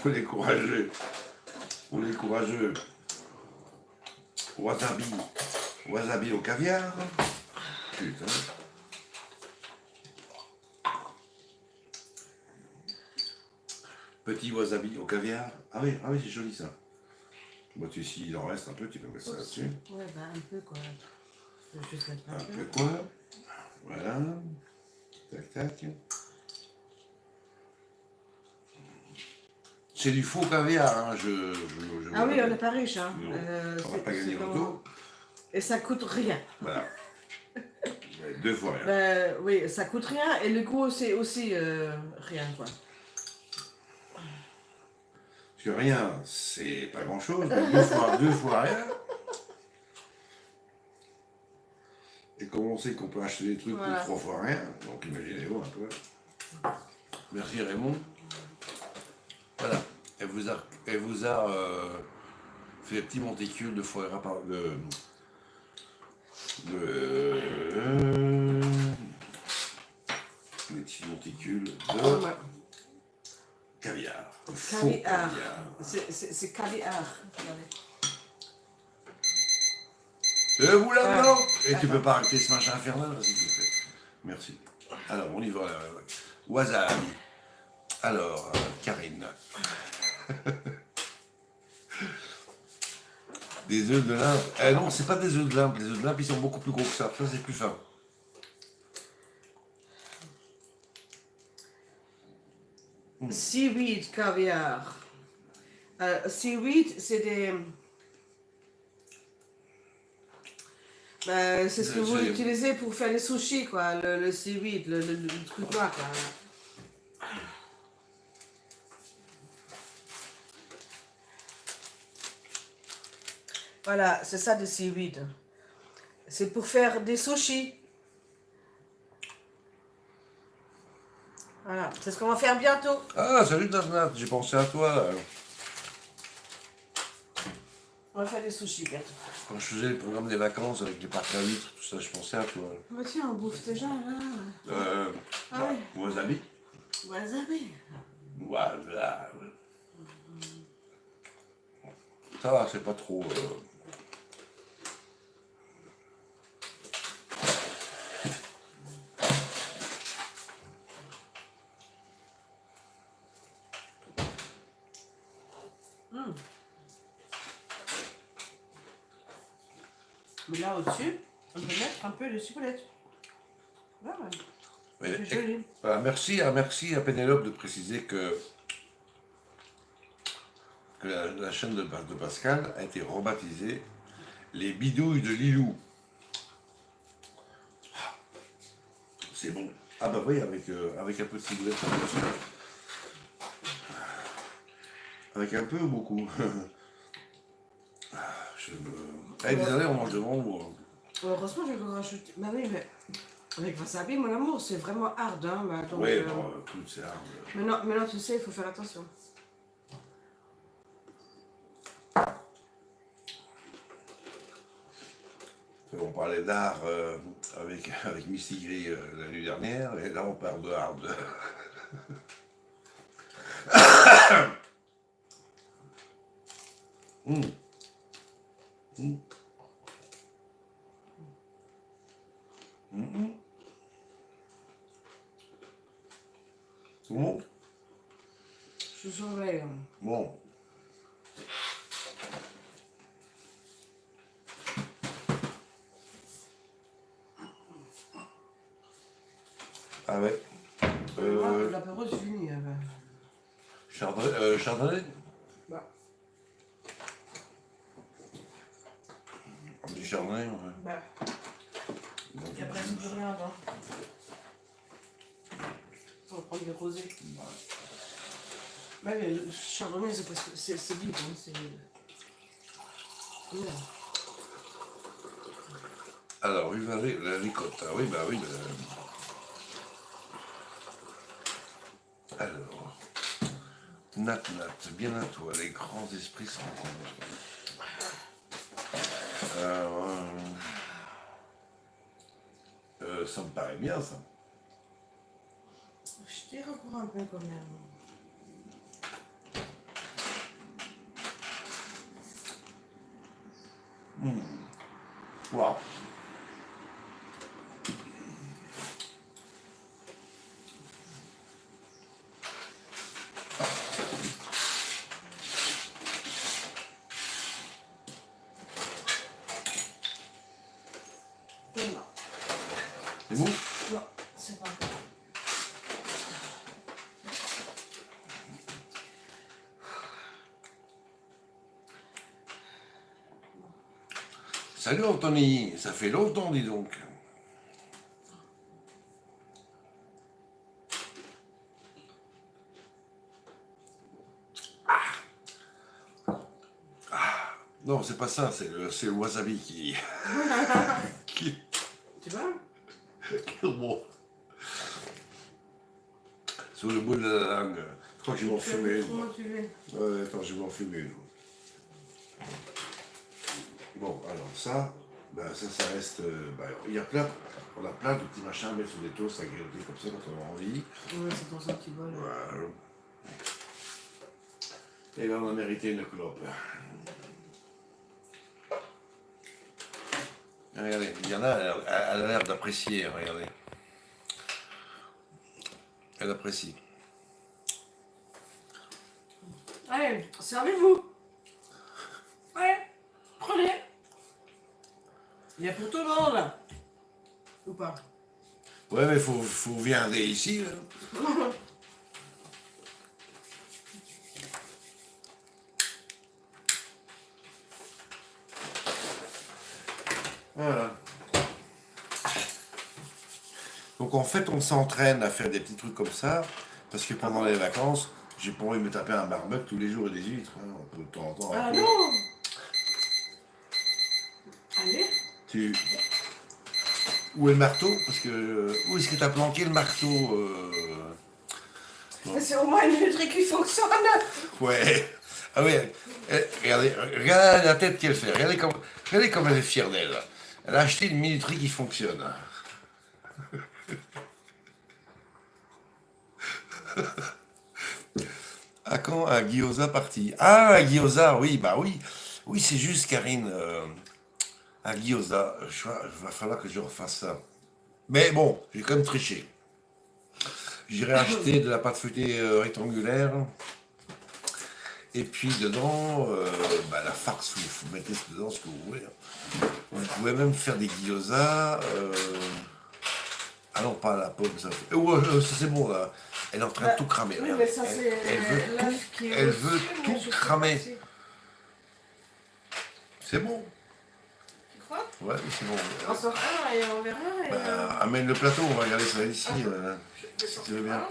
pour les courageux, wasabi au caviar. Putain. Petit wasabi au caviar. Ah oui, c'est joli ça. Bon, s'il en reste un peu, tu peux mettre ça là-dessus. Ouais, bah un peu quoi. Je vais juste mettre Un peu quoi. Voilà. Tac, tac. C'est du faux caviar, hein. Ah oui, on n'est pas riche, hein. Non, on va pas gagner auto. Et ça coûte rien. Voilà. Ouais, 2 fois rien. Ben, oui, ça coûte rien et le goût c'est aussi rien quoi. Parce que rien, c'est pas grand-chose. 2 fois rien. Et comme on sait qu'on peut acheter des trucs Voilà. pour 3 fois rien, donc imaginez-vous un peu. Merci Raymond. Voilà. Elle vous a fait des petits monticules de foie gras par des petits monticules de Ouais. caviar. Faux Caviar. caviar. C'est caviar. Debout là-dedans. Et tu Attends. peux pas arrêter ce machin infernal, s'il te plaît. Merci. Alors, on y va. Wasabi. Alors, Karine. Des œufs de limpe. Eh non, c'est pas des œufs de limpe. Les œufs de limpe, ils sont beaucoup plus gros que ça. Ça, c'est plus fin. Seaweed caviar. Seaweed, c'est des... c'est ce que vous C'est- utilisez pour faire les sushis, quoi. Le seaweed, le truc noir, quoi. Voilà, c'est ça des seaweed. C'est pour faire des sushis. Voilà, c'est ce qu'on va faire bientôt. Ah, salut Naznat, j'ai pensé à toi. Là. On va faire des sushis bientôt. Quand je faisais le programme des vacances avec les parcs à huîtres, tout ça, je pensais à toi. Bah tiens, on bouffe déjà, là. Ah ouais. Wasabi. Wasabi. Voilà. Ça va, c'est pas trop... Mais là, au-dessus, on peut mettre un peu de ciboulette. Ouais, Mais, c'est joli. voilà, merci à Pénélope de préciser que la chaîne de Pascal a été rebaptisée Les Bidouilles de Lilou. C'est bon. Ah bah oui, avec un peu de ciboulette. Avec un peu ou beaucoup. Désolé, on mange devant vous. Heureusement, je vais rajouter. Bah oui, mais avec wasabi, mon amour, c'est vraiment hard. Hein, bah, donc, Oui, bon, tout c'est hard. maintenant, tu sais, il faut faire attention. On parlait d'art avec Misty Gris la nuit dernière, et là on parle de hard. Mmh. Mmh. Mmh. Tout le monde? Je surveille. Bon. Ah ouais. L'apéro, c'est fini. Chardonnay? Bah. Du chardonnay, ouais. Bah. Il n'y a presque plus rien avant. On va prendre des rosés. Bah, mais le chardonnay, c'est parce que c'est vide. Hein, c'est... Yeah. Alors, la ricotta, oui, bah oui. Alors, Nat, bien à toi, les grands esprits se rencontrent. Ça me paraît bien, ça. Je tire encore un peu quand même. Wow. Non. C'est bon? Non, c'est pas bon. Salut Anthony, ça fait longtemps, dis donc. Non, c'est pas ça, c'est le wasabi qui... qui... Tu vois? Bon. Sur le bout de la langue. Je crois que je vais m'en fumer une. Comment tu veux? Ouais, attends, je vais m'en fumer une. Bon, alors ça, ben ça reste... il y a on a plein de petits machins à mettre sur des toasts à griller comme ça quand on a envie. Ouais, c'est dans un petit bol. Voilà. Et là, on a mérité une clope. Regardez, il y en a, elle a l'air d'apprécier, regardez. Elle apprécie. Allez, servez-vous. Ouais, prenez. Il y a pour tout le monde là. Ou pas? Ouais, mais faut viandrer ici. Là. Voilà. Donc en fait, on s'entraîne à faire des petits trucs comme ça, parce que pendant les vacances, j'ai pas envie de me taper un barbecue tous les jours et des huîtres. Hein. On peut de temps en temps. Ah Un peu. non. Allez. Où est le marteau? Parce que où est-ce que tu as planqué le marteau Mais c'est au moins une truc qui fonctionne. Ouais. Ah oui. Regardez la tête qu'elle fait. Regardez comme elle est fière d'elle. Elle a acheté une minuterie qui fonctionne. À quand un gyoza parti? Ah, un gyoza, oui, bah oui. Oui, c'est juste, Karine. Un gyoza. Il va falloir que je refasse ça. Mais bon, j'ai quand même triché. J'irai acheter de la pâte feuilletée rectangulaire. Et puis dedans, la farce, vous mettez dedans ce que vous voulez. Vous pouvez même faire des gyoza. Ah non, pas à la pomme, ça. Ça c'est bon là. Elle est en train de tout cramer. Oui, Regarde. mais ça c'est l'œuf qui est Elle au-dessus, veut mais tout je sais cramer. pas si- C'est bon. Tu crois? Ouais, c'est bon. On sort un et on verra. Amène le plateau, on va regarder ça ici. Je Si tu veux bien.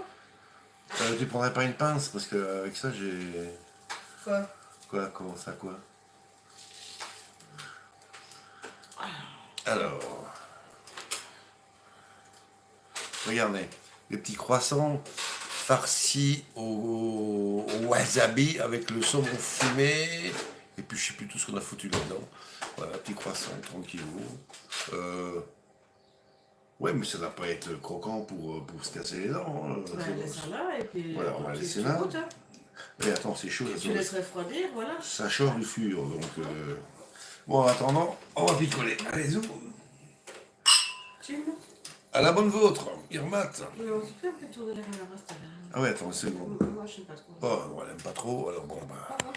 un. Tu prendrais pas une pince parce qu'avec ça j'ai. Quoi? Quoi? Comment ça quoi? Alors. Regardez. Les petits croissants farcis au wasabi avec le saumon fumé. Et puis je sais plus tout ce qu'on a foutu là-dedans. Voilà, petit croissant, tranquillou. Ouais, mais ça va pas être croquant pour se casser les dents. Hein. Laisse-la là et puis Voilà, on va tu- laisser tu là. goûtes, hein. Mais attends, c'est chaud. Tu laisses refroidir, voilà. Ça chauffe du fur, donc... Bon, en attendant, on va picoler. Allez, zou. Tu nous. À la bonne vôtre, Irmat. Oui, on se fait un peu tourner la reste là. Ah ouais, attends une seconde. Moi, je sais pas trop. Oh, bon, elle aime pas trop, alors bon, bah... Ah, ah.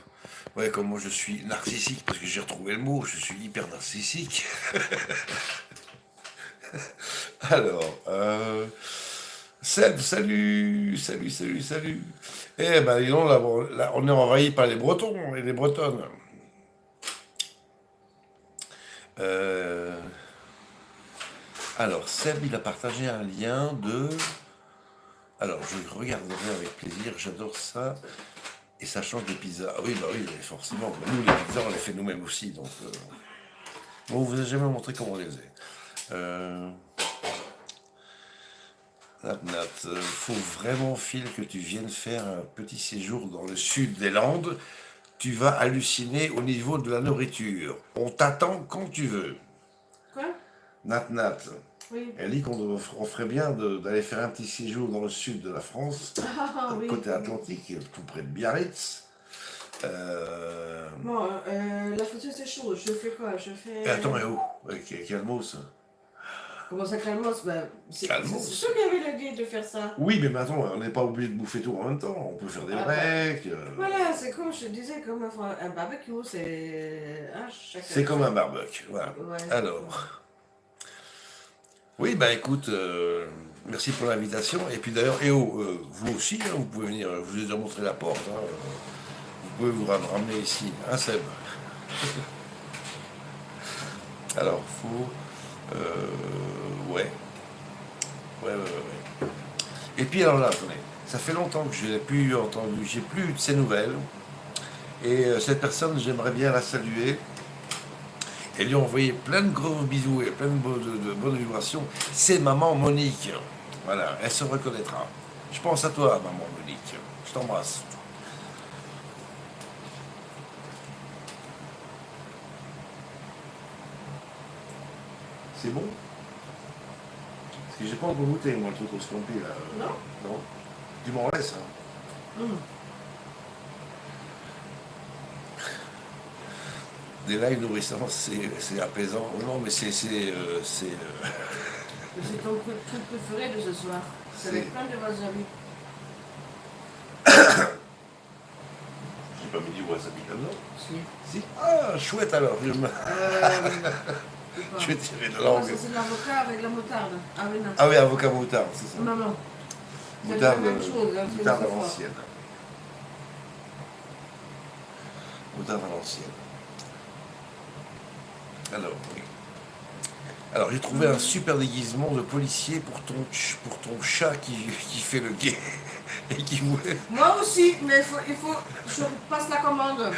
Ouais, comme moi je suis narcissique, parce que j'ai retrouvé le mot, je suis hyper narcissique. Alors, Seb, salut. Eh ben, dis donc, là, on est envahi par les Bretons et les Bretonnes. Alors, Seb, il a partagé un lien de... Alors, je regarderai avec plaisir, j'adore ça. Et ça change des pizzas. Ah oui, bah oui, forcément. Nous, les pizzas, on les fait nous-mêmes aussi. Donc, on vous a jamais montré comment on les faisait. Nat, faut vraiment, Phil, que tu viennes faire un petit séjour dans le sud des Landes. Tu vas halluciner au niveau de la nourriture. On t'attend quand tu veux. Quoi? Nat, Oui. elle dit qu'on ferait bien d'aller faire un petit séjour dans le sud de la France, Ah oui. côté Atlantique, tout près de Biarritz. Bon, la photo c'est chaud. Je fais quoi? Je fais. Et attends, mais où? Calmos. Comment ça calmos? Bah, c'est Calmos. sûr qu'il y avait l'idée de faire ça. Oui, mais maintenant, on n'est pas obligé de bouffer tout en même temps. On peut faire des Ah, breaks. Voilà, c'est comme je te disais, comme un barbecue, c'est. Hein, chacun. C'est comme un barbecue. Voilà. Ouais. Alors. Oui, bah écoute, merci pour l'invitation. Et puis d'ailleurs, vous aussi, hein, vous pouvez venir, je vous ai déjà montré la porte. Hein, vous pouvez vous ramener ici, hein, Seb. Alors, ouais. Ouais. Et puis alors là, attendez, ça fait longtemps que je n'ai plus entendu, j'ai plus de ces nouvelles. Et cette personne, j'aimerais bien la saluer. Et lui envoyer plein de gros bisous et plein de bonnes vibrations. C'est maman Monique. Voilà, elle se reconnaîtra. Je pense à toi, maman Monique. Je t'embrasse. C'est bon? Parce que j'ai pas encore goûté, moi, le truc au scampi, là. Non? Non? Tu m'en laisses, hein? des lives nourrissants, c'est apaisant. Non, mais c'est C'est ton truc préféré de ce soir. C'est avec plein de wasabi. J'ai pas mis du wasabi là-dedans. Si. Si. Ah, chouette alors. Je vais tirer de langue. Ça, c'est de l'avocat avec la moutarde. Ah oui, non. Ah oui, avocat moutarde, c'est ça. Non, non. Moutarde, C'est la même chose, hein, c'est moutarde à une fois. l'ancienne. Moutarde à l'ancienne. Alors, oui. Alors, j'ai trouvé un super déguisement de policier pour ton chat qui fait le guet et qui voulait. Moi aussi, mais il faut je passe la commande.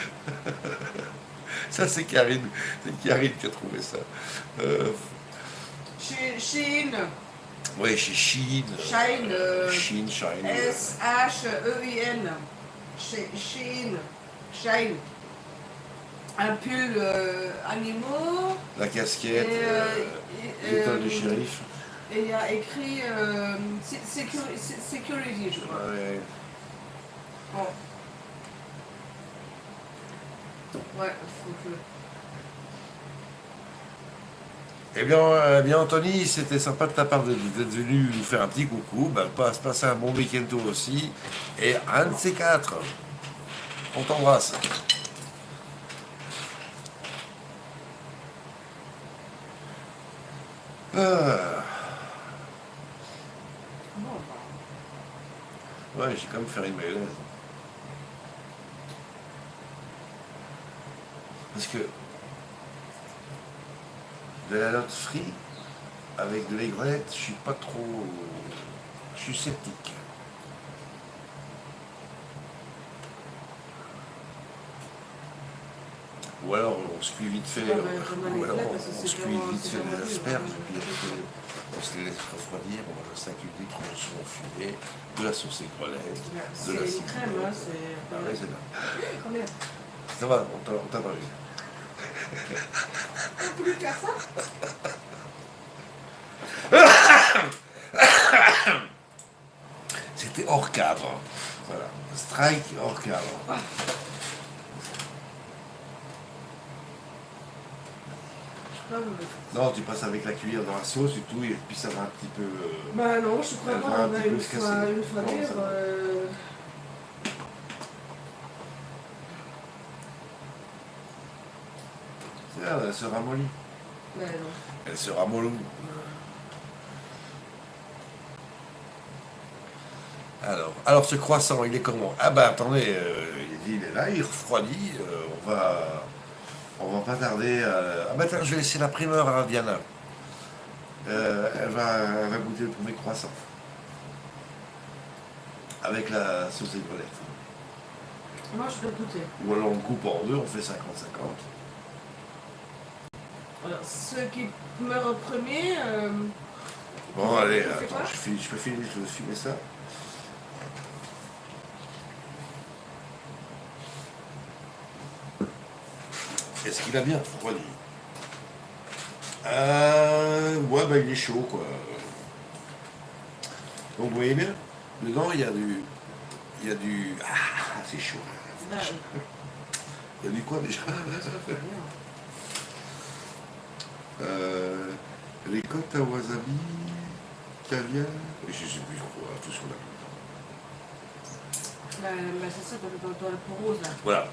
Ça, c'est Karine. C'est Karine qui a trouvé ça. Chez Shein. Oui, chez Shein. Shine. Shine. S-H-E-I-N. Shein. Shine. Un pull animaux. La casquette, l'étoile du shérif. Et il y a écrit security, je crois. Ouais. Bon. Ouais, faut que... Eh bien, Anthony, c'était sympa de ta part d'être venu nous faire un petit coucou. Ben, passe un bon week-end toi aussi. Et un de ces quatre. On t'embrasse. Ah. Bon, Ouais, j'ai quand même fait une mayonnaise. Parce que de la lotte frite avec de l'aigrette, je suis pas trop. Je suis sceptique. Ou alors on se cuit vite fait, Ouais, ou alors parce que on c'est se cuit vraiment- vite c'est fait vraiment des dur, asperges, hein. et puis après, on se les laisse refroidir, on mange 5 litres de saumon fumé, de la sauce aigrelette, C'est de la une ciboulette. crème, hein, c'est... Ah ouais, c'est là. Combien? Ça va, on t'a pas vu. On peut lui faire ça? C'était hors cadre. Voilà. Strike hors cadre. Non, mais... Non, tu passes avec la cuillère dans la sauce et tout, et puis ça va un petit peu. Bah non, je crois Elle pas. va un On a petit peu une se fois casser. dire. Non, ça va. C'est là, elle se ramollit. Ouais, non. Elle se ramollit. Alors ce croissant, il est comment? Ah bah attendez, il est là, il refroidit, on va pas tarder à... Ah bah attends, je vais laisser la primeur à Diana. Elle va goûter le premier croissant. Avec la sauce aigrelette. Moi, je peux goûter. Ou alors on le coupe en deux, on fait 50-50. Alors, ceux qui meurent en premier... Bon allez, on fait attends, quoi? je peux filmer ça. Est-ce qu'il a bien refroidi? Ouais, bah il est chaud quoi. Donc vous voyez bien, dedans il y a du... Ah, c'est chaud. Bah, Il y a du quoi déjà? ça fait bien. Les côtes à wasabi, caviar, et je sais plus quoi, tout sur la Bah, c'est ça, dans le pot rose, là. Voilà,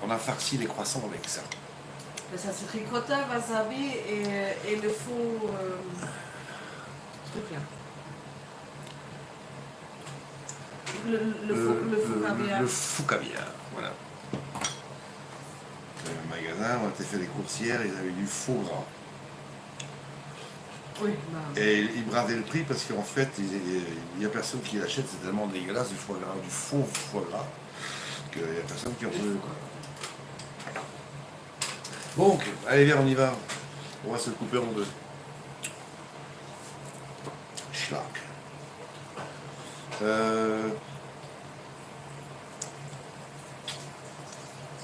on a farci les croissants avec ça. Bah, ça, c'est ricotta, wasabi et le faux... truc, là. Le faux caviar. Le fou caviar, voilà. Dans le magasin, on a fait des coursières, ils avaient du faux gras. Oui, bah... Et ils bradaient le prix parce qu'en fait, il n'y a personne qui l'achète, c'est tellement dégueulasse du foie gras, du faux foie gras, qu'il n'y a personne qui en veut. Quoi. Donc, allez viens, on y va. On va se couper en deux. Schlag.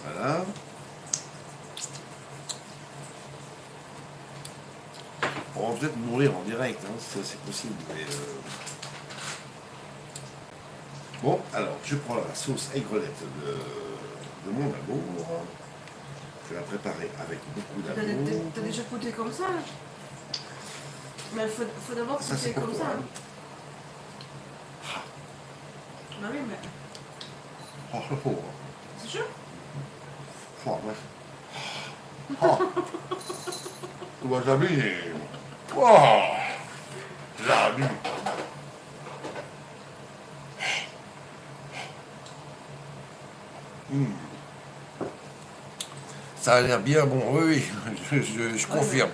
Voilà. On va peut-être mourir en direct, hein, c'est possible. Mais Bon, alors, je prends la sauce aigrelette de mon amour. Je vais la préparer avec beaucoup T'as d'amour. t'as déjà goûté comme ça? Mais il faut d'abord Ça, c'est goûter pour comme toi, ça. hein. Bah oui, mais Oh, oh, oh. c'est sûr. Oh, ouais. Oh. Le wasabi. Oh. J'adore. Hmm. Ça a l'air bien bon, oui, je confirme.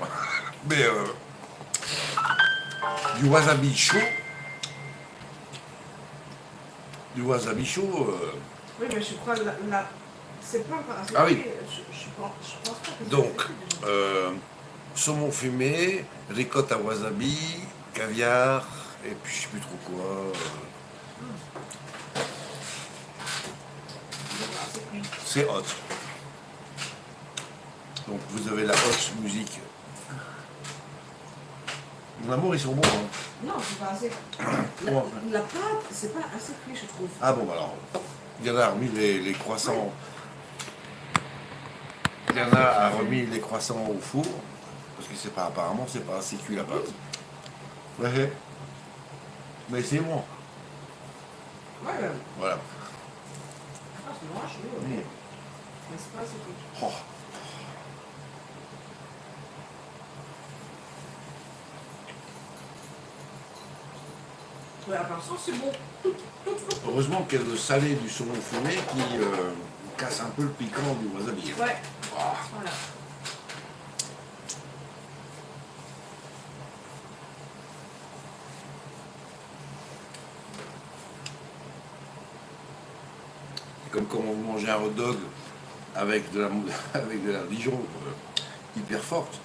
Mais du wasabi chaud, Oui, mais je crois là, c'est pas encore assez Ah oui. cuit. Je pense pas que c'est donc, assez cuit, déjà. saumon fumé, ricotte à wasabi, caviar, et puis je sais plus trop quoi. C'est pas assez cuit. C'est hot. Donc vous avez la hot musique. Mon amour, ils sont bons. Hein. Non, c'est pas assez. Comment La pâte, c'est pas assez cuit, je trouve. Ah bon, bah alors, Diana a remis les croissants. Diana a remis les croissants au four, parce que c'est pas, apparemment, c'est pas assez cuit la pâte. Ouais. Mais c'est bon. Ouais, Voilà. ah, c'est noir, je suis ok. Mm. Mais c'est pas assez cuit. Oh. Ouais, à part ça, c'est bon. Heureusement qu'il y a le salé du saumon fumé qui casse un peu le piquant du wasabi. Ouais, Ah. voilà. C'est comme quand on mangeait un hot dog avec de la, avec de la Dijon hyper forte.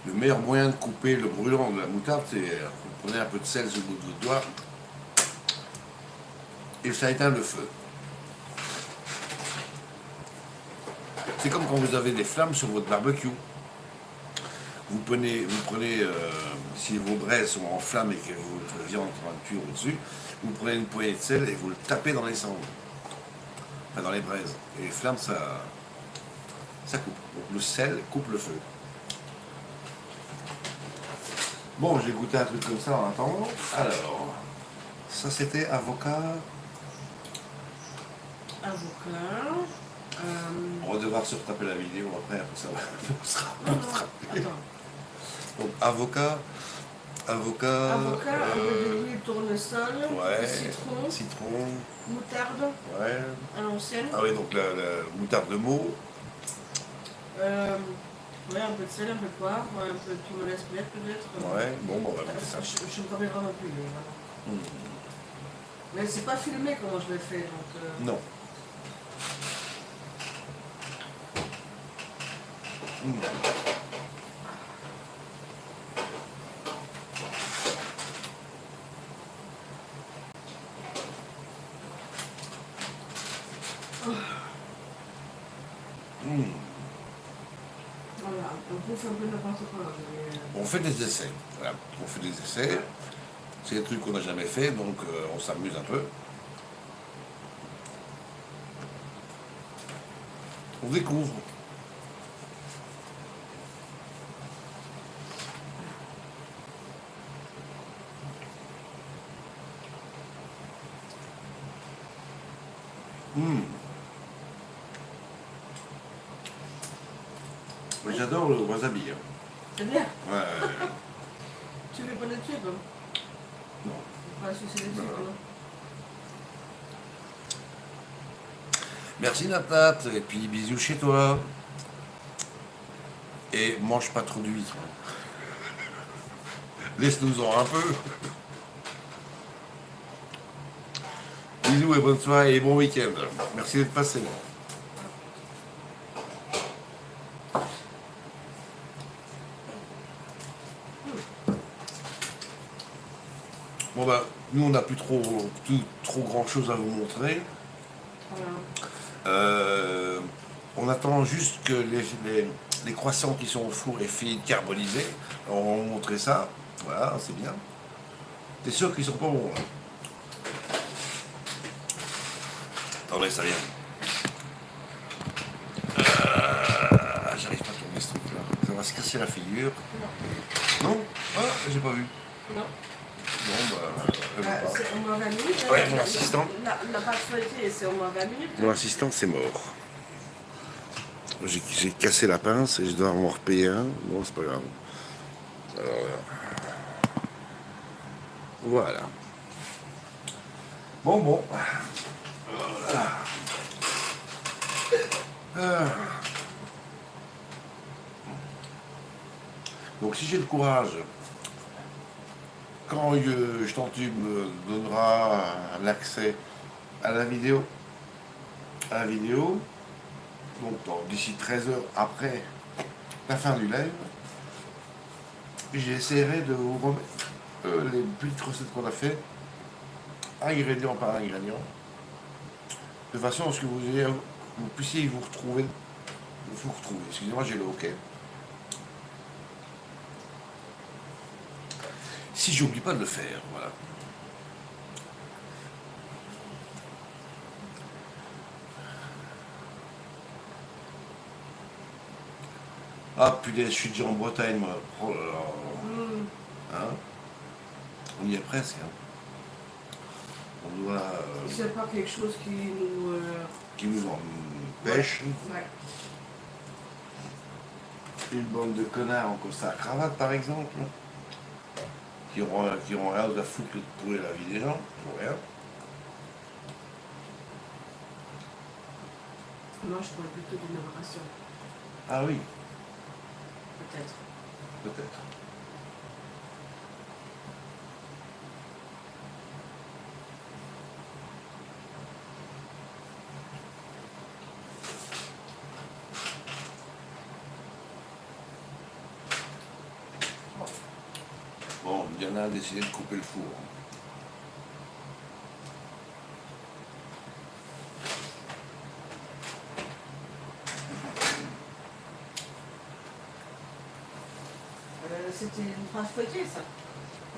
Le meilleur moyen de couper le brûlant de la moutarde, c'est vous prenez un peu de sel sur le bout de votre doigt et ça éteint le feu. C'est comme quand vous avez des flammes sur votre barbecue. Vous prenez si vos braises sont en flammes et que votre viande est en train de cuire au-dessus, vous prenez une poignée de sel et vous le tapez dans les cendres, enfin dans les braises. Et les flammes, ça coupe. Donc le sel coupe le feu. Bon, j'ai goûté un truc comme ça en attendant. Alors, ça c'était avocat. Avocat. On va devoir se retaper la vidéo après, ça va. On sera- Non, on non, sera- attends. Donc avocat. Avocat, un peu d'huile, tournesol, Ouais. citron, Citron. moutarde Ouais. à l'ancienne. Ah oui, donc la moutarde de Meaux. Ouais, un peu de sel, un peu de poivre, un peu de piment d'espelette peut-être. Ouais, bon, on va mettre ça. Je ne connais vraiment plus. Voilà. Hmm. Mais c'est pas filmé comment je l'ai fait, donc... Non. Hmm. Hmm. Voilà, on bouffe un peu n'importe quoi. On fait des essais. Voilà. On fait des essais. C'est des trucs qu'on n'a jamais fait, donc on s'amuse un peu. On découvre. Hmm. Moi, j'adore le wasabi. Hein. C'est bien. Ouais. Tu veux pas les tubes? Non. Pas sucer les tubes, Non. non? Merci Natat, et puis bisous chez toi. Et mange pas trop d'huîtres. Laisse-nous-en un peu. Bisous et bonne soirée et bon week-end. Merci d'être passé. Bon ben, nous on n'a plus trop grand chose à vous montrer. Voilà. On attend juste que les croissants qui sont au four aient fini de carboniser. On va vous montrer ça. Voilà, c'est bien. T'es sûr qu'ils sont pas bons là? Attendez, ça vient. cassé la figure. Non. Non? Ah, j'ai pas vu. Non. Bon, C'est au moins 20 minutes. Ouais, mon assistant. La pâte feuilletée, c'est au moins 20 minutes. Mon assistant, c'est mort. J'ai cassé la pince et je dois en repayer un. Bon, c'est pas grave. Alors, voilà. Bon. Voilà. Donc si j'ai le courage, quand je me donnera l'accès à la vidéo, donc d'ici 13 heures après la fin du live, j'essaierai de vous remettre les petites recettes qu'on a fait, ingrédient par ingrédient, de façon à ce que vous puissiez vous retrouver. Excusez-moi, j'ai le hockey. Si j'oublie pas de le faire, voilà. Ah putain, je suis déjà en Bretagne, moi. Oh là là. Hein? On y est presque. Hein. On doit. C'est pas quelque chose Qui nous empêche. Ouais. Une bande de connards en costard cravate, par exemple, qui auront rien à foutre que de pourrir la vie des gens, pour rien. Moi, je parle plutôt d'une aberration. Ah oui, Peut-être. peut-être. Bon, Diana a décidé de couper le four. C'était une phrase feuilletée, ça.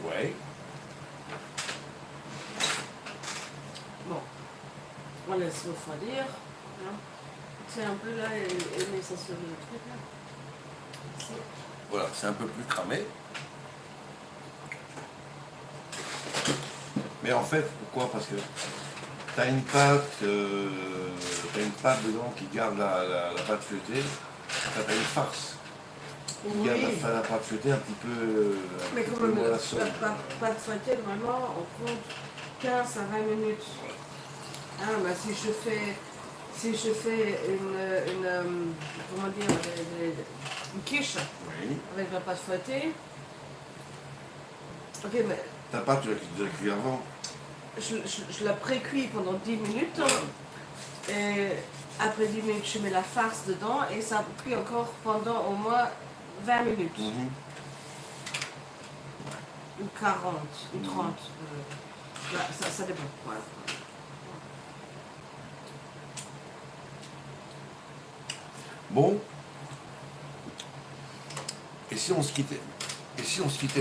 Ouais. Bon, on laisse refroidir. Hein. C'est un peu là et met ça sur le truc là. Ici. Voilà, c'est un peu plus cramé. Mais en fait, pourquoi? Parce que t'as une pâte dedans qui garde la pâte feuilletée. T'as une farce qui garde la pâte feuilletée un petit peu. Mais quand même, la pâte feuilletée, vraiment, on compte 15 à 20 minutes. Ah, bah, si je fais une comment dire, une quiche Oui. avec la pâte feuilletée, ok, mais Ta pâte, tu la cuis avant. je la pré-cuis pendant 10 minutes. Et après 10 minutes, je mets la farce dedans et ça cuit encore pendant au moins 20 minutes. Ou 40, ou 30. Là, ça dépend. Voilà. Bon. Et si on se quittait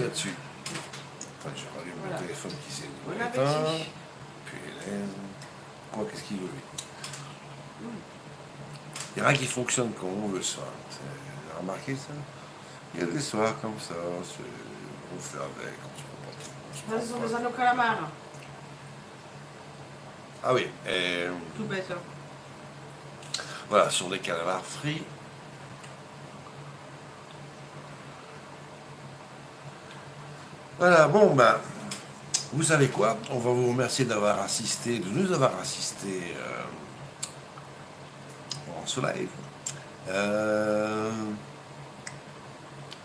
là-dessus? Enfin, je rallume Voilà. le téléphone qui s'est Bon éteint. appétit. Puis quoi, qu'est-ce qu'il veut lui? Il n'y a rien qui fonctionne comme on veut ça. Vous avez remarqué ça? Il y a des soirs comme ça, on fait avec, on se prend pas trop. Ce sont des anneaux calamars. Ah oui, Tout bête. Hein. voilà, sur des calamars frits. Voilà, bon ben, vous savez quoi? On va vous remercier de nous avoir assisté en ce live.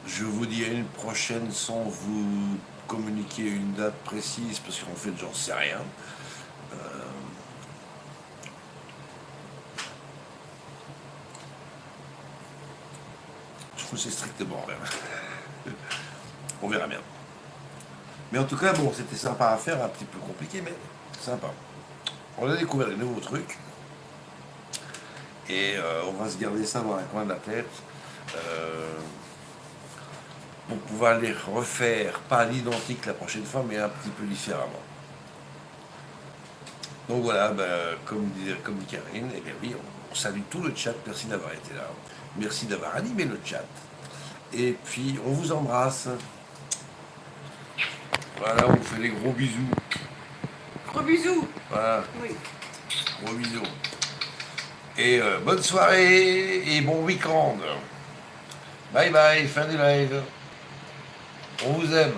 Je vous dis à une prochaine sans vous communiquer une date précise parce qu'en fait j'en sais rien. Je ne sais strictement rien. On verra bien. Mais en tout cas, bon, c'était sympa à faire, un petit peu compliqué, mais sympa. On a découvert des nouveaux trucs. Et on va se garder ça dans un coin de la tête. Pour pouvoir les refaire, pas à l'identique la prochaine fois, mais un petit peu différemment. Donc voilà, comme dit Karine, eh bien oui, on salue tout le chat, merci d'avoir été là. Merci d'avoir animé le chat. Et puis, on vous embrasse. Voilà, on vous fait des gros bisous. Gros bisous. Voilà, Oui. gros bisous. Et bonne soirée et bon week-end. Bye bye, fin du live. On vous aime.